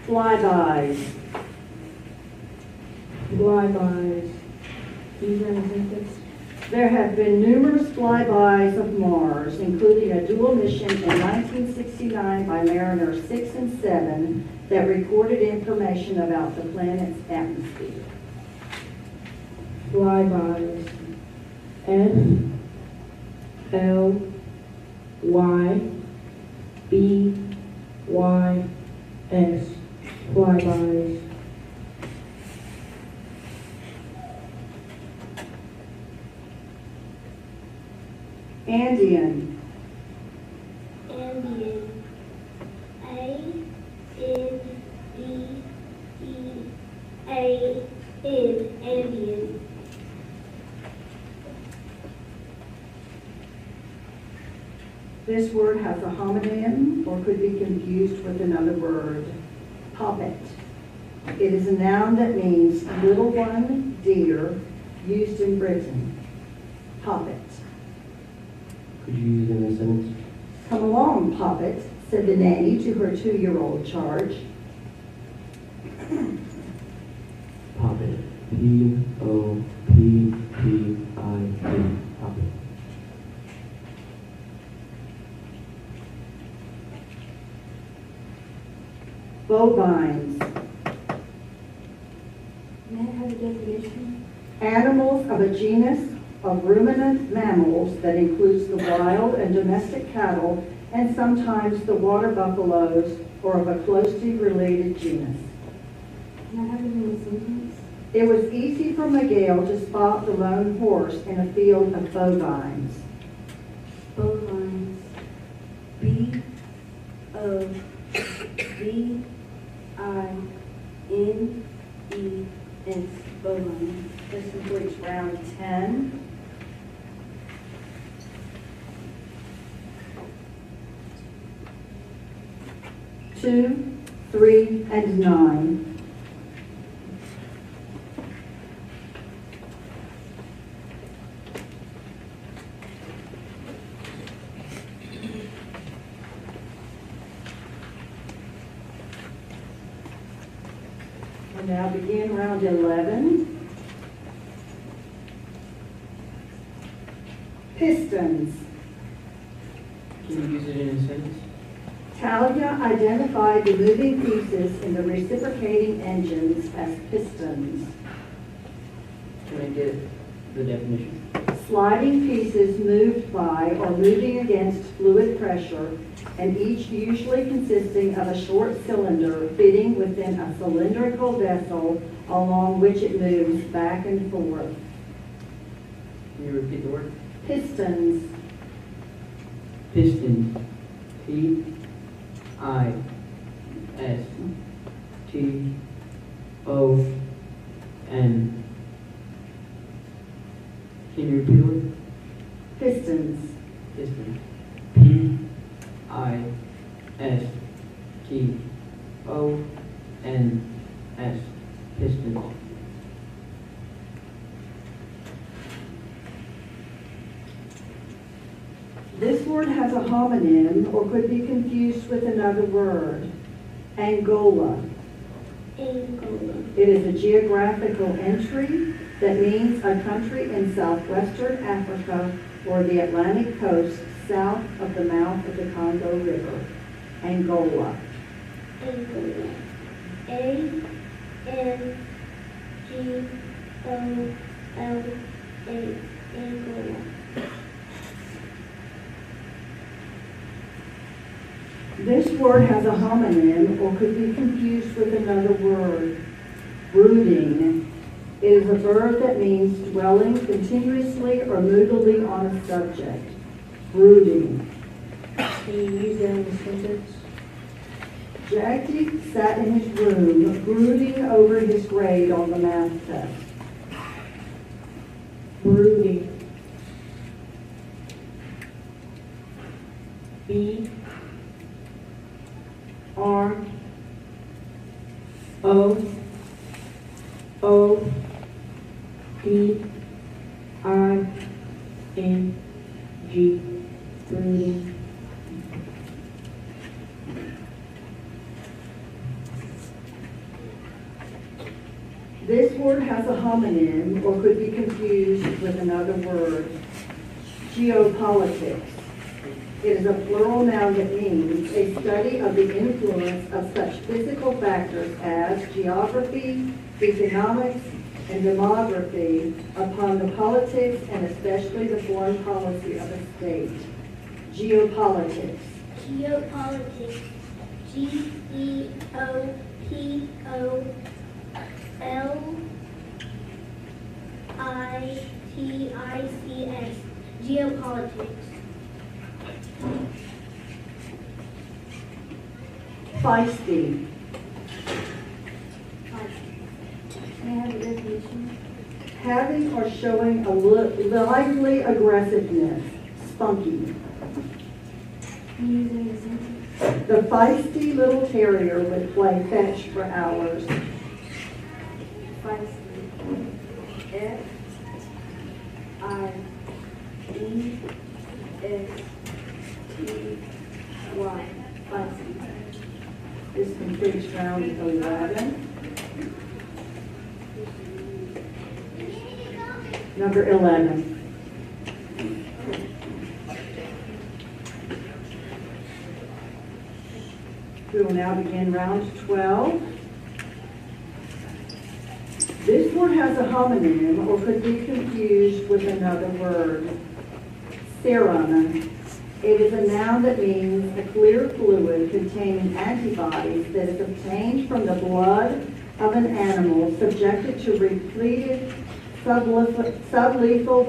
Flybys. Flybys. Use that in a sentence. There have been numerous flybys of Mars, including a dual mission in 1969 by Mariner 6 and 7 that recorded information about the planet's atmosphere. Flybys. Flybys. Flybys. Andean. Ambient. A-N-D-E-A-N. Ambient. This word has a homonym or could be confused with another word. Poppet. It is a noun that means little one, deer, used in Britain. Poppet. Could you use it in a sentence? Come along, Poppet, said the nanny to her 2-year-old charge. Poppet. P-O-P-P-I-T. Poppet. Bovines. May I have a definition? Animals of a genus of ruminant mammals that includes the wild and domestic cattle and sometimes the water buffaloes or of a closely related genus. Can I have it in a sentence? It was easy for Miguel to spot the lone horse in a field of bovines. Bovines. B-O-V-I-N-E-S. Bovines. This completes round 10. Two, 3, and 9. And now begin round 11. Pistons. Can you use it in a sentence? Talia identified the moving pieces in the reciprocating engines as pistons. Can I get the definition? Sliding pieces moved by or moving against fluid pressure, and each usually consisting of a short cylinder fitting within a cylindrical vessel along which it moves back and forth. Can you repeat the word? Pistons. Piston. P-I-S-T-O-N. Can you repeat the word? Pistons. Piston. P-I-S-T-O-N-S. Piston. This word has a homonym or could be confused with another word. Angola. Angola. It is a geographical entry that means a country in southwestern Africa or the Atlantic coast south of the mouth of the Congo River. Angola. Angola. A-N-G-O-L-A. Angola. This word has a homonym or could be confused with another word. Brooding. It is a verb that means dwelling continuously or moodily on a subject. Brooding. Can you use that in a sentence? Jagdeep sat in his room, brooding over his grade on the math test. Brooding. B R O O D I N G. Brooding. This word has a homonym or could be confused with another word, geopolitics. It is a plural noun that means a study of the influence of such physical factors as geography, economics, and demography upon the politics and especially the foreign policy of a state. Geopolitics. Geopolitics. Geopolitics. Geopolitics. Feisty. May I have a definition? Having or showing a lively aggressiveness. Spunky. Can you use it in a sentence? The feisty little terrier would play fetch for hours. Feisty. F-I-E-S-T-Y. Feisty. This completes round 11. Number 11. We will now begin round 12. This word has a homonym or could be confused with another word, serum. It is a noun that means a clear fluid containing antibodies that is obtained from the blood of an animal subjected to repeated sublethal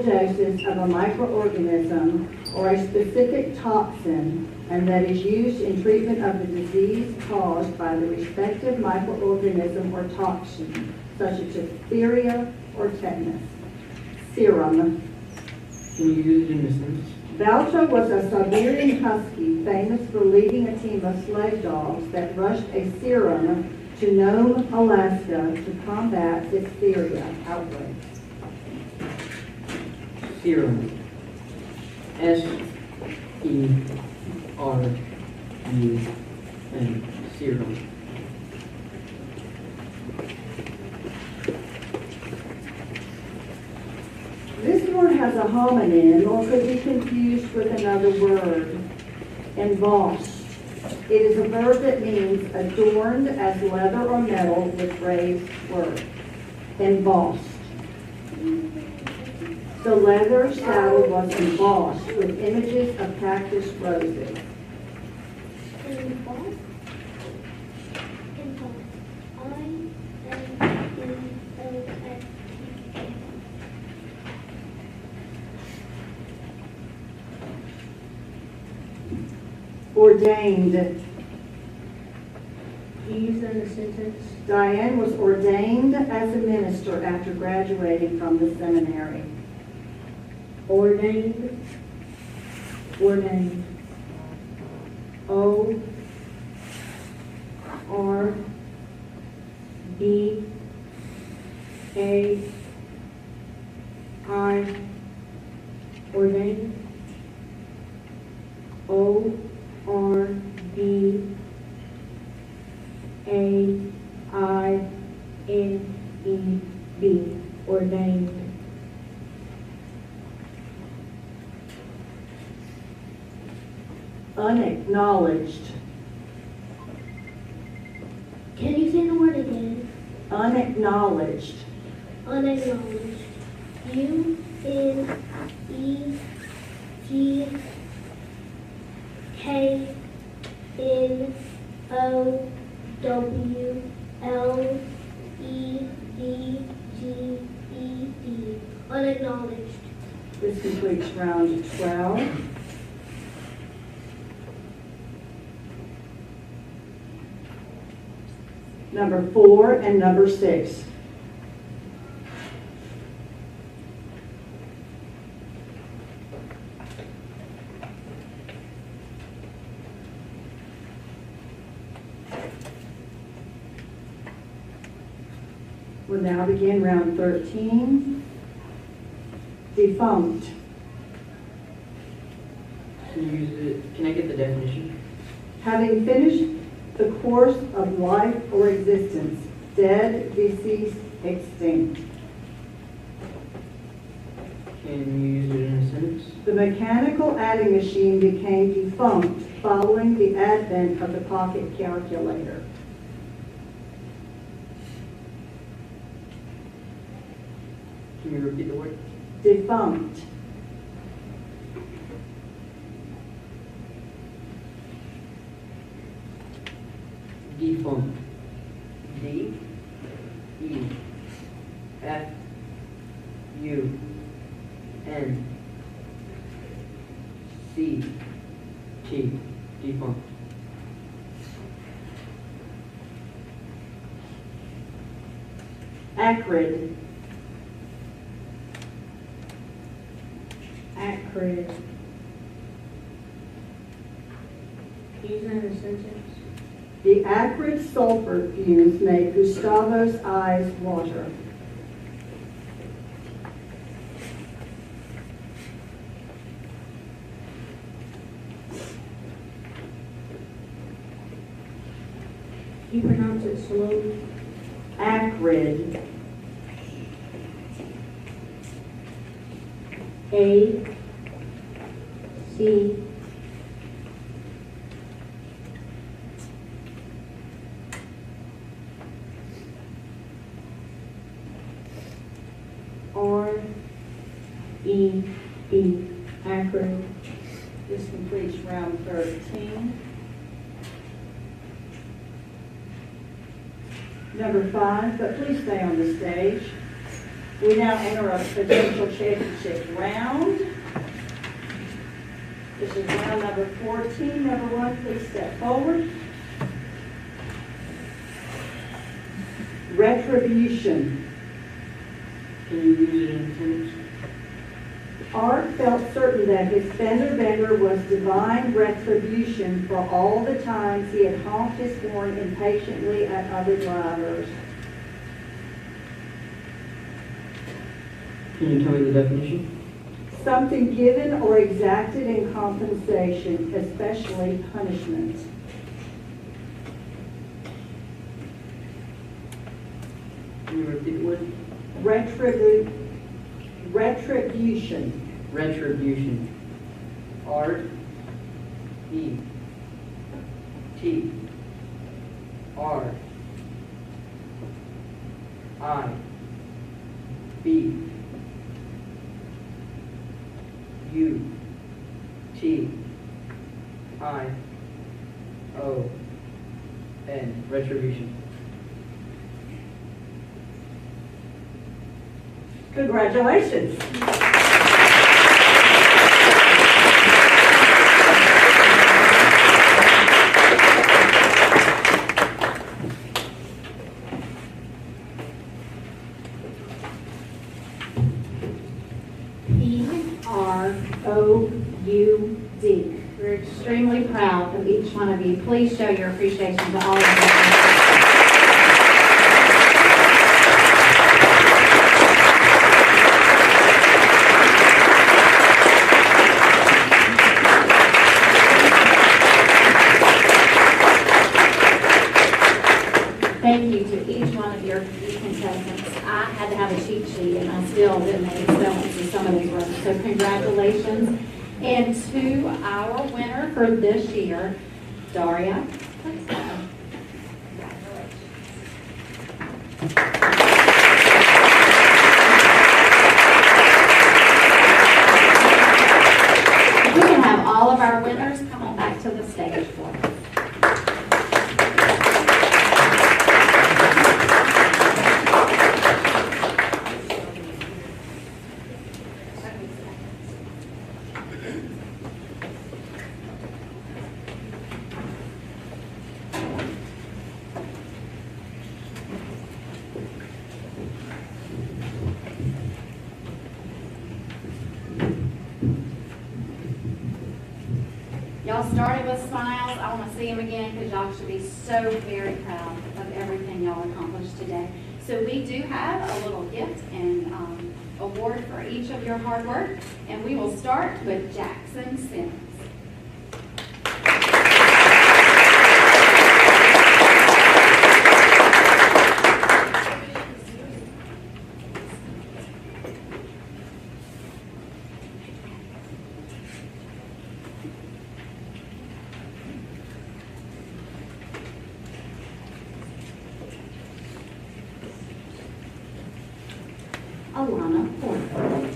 doses of a microorganism or a specific toxin, and that is used in treatment of the disease caused by the respective microorganism or toxin, such as diphtheria or tetanus. Serum. Can you use it in a sentence? Balto was a Siberian husky famous for leading a team of sled dogs that rushed a serum to Nome, Alaska to combat diphtheria outbreaks. Serum. S-E-R-U-M. Serum. This word has a homonym or could be confused with another word, embossed. It is a verb that means adorned as leather or metal with raised work. Embossed. The leather saddle was embossed with images of cactus roses. Embossed. Ordained. Can you use that in a sentence? Diane was ordained as a minister after graduating from the seminary. Ordained. Ordained. O R D A I. Ordained. O R D A I N E D. Ordained. Unacknowledged. Can you say the word again? Unacknowledged. Unacknowledged. U-N-E-G-K-N-O-W-L-E-D-G-E-D. Unacknowledged. This completes round 12. Number 4 and number 6. We'll now begin round 13. Defunct. Can you use it? Can I get the definition? Having finished the course of life or existence, dead, deceased, extinct. Can you use it in a sentence? The mechanical adding machine became defunct following the advent of the pocket calculator. Can you repeat the word? Defunct. Defunct. D E F U N C T. Defunct. Acrid. Acrid. Use that in a sentence. The acrid sulfur fumes made Gustavo's eyes water. You pronounce it slowly. Acrid. A C R E E. Acrid. This completes round 13. Number 5, but please stay on the stage. We now enter a potential championship round. This is round number 14. Number 1, please step forward. Retribution. Can you use it in a sentence? Art felt certain that his fender bender was divine retribution for all the times he had honked his horn impatiently at other drivers. Can you tell me the definition? Something given or exacted in compensation, especially punishment. Can you repeat the word? Retribution. Retribution. R E T R I B U T I O N. Retribution. Congratulations. P-R-O-U-D. We're extremely proud of each one of you. Please show your appreciation to all of them. Thank you to each one of your contestants. I had to have a cheat sheet, and I still didn't make spellings in some of these words. So congratulations. And to our winner for this year, Daria. We can have all of our winners come on back to the stage for us. Y'all started with smiles. I want to see them again because y'all should be so very proud of everything y'all accomplished today. So we do have a little gift and award for each of your hard work. And we will start with Jackson Sims. Alana Porter.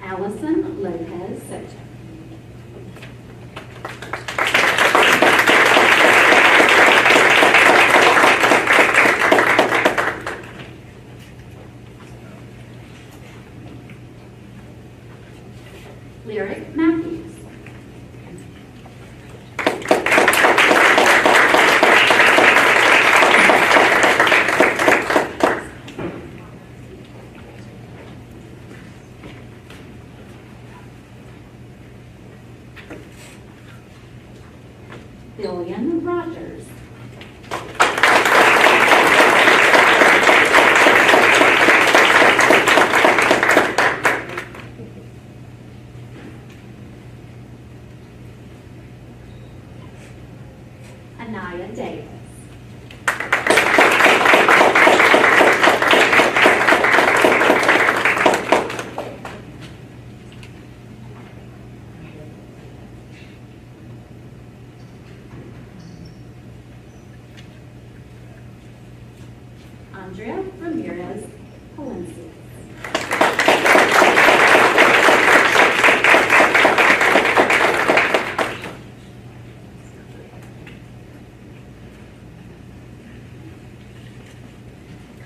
Allison Lopez Soto. Lyric Matthews. Billion Rogers. Anaya Davis. Andrea Ramirez Palencia.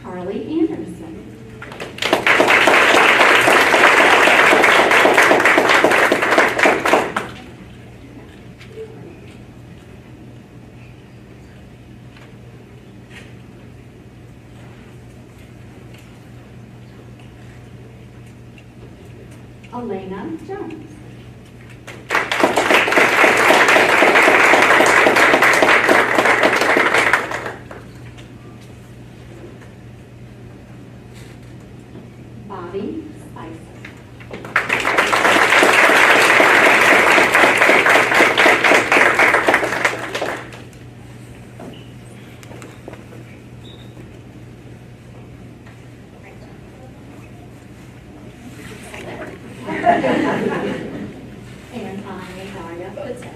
Carly Anderson. Elena Jones. Bobby Spicer. And I'm Natalia Patel.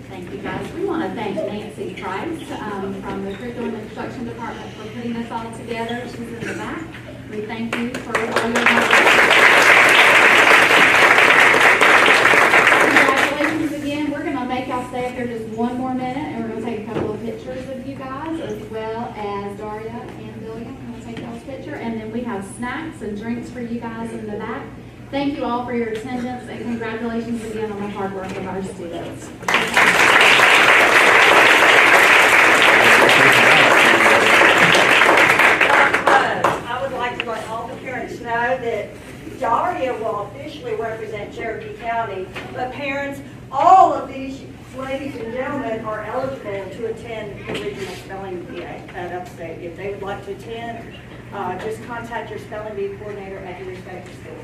Thank you, guys. We want to thank Nancy Price from the Curriculum and Instruction Department for putting this all together. She's in the back. We thank you for all your help. Congratulations again. We're going to make y'all stay up there just one more minute, and we're going to take a couple of pictures of you guys, as well as Daria and Billy. I'm going to take y'all's picture, and then we have snacks and drinks for you guys in the back. Thank you all for your attendance, and congratulations again on the hard work of our students. I would like to let all the parents know that Daria will officially represent Cherokee County, but parents, all of these ladies and gentlemen are eligible to attend the regional spelling bee at Upstate. If they would like to attend, just contact your spelling bee coordinator at your respective school.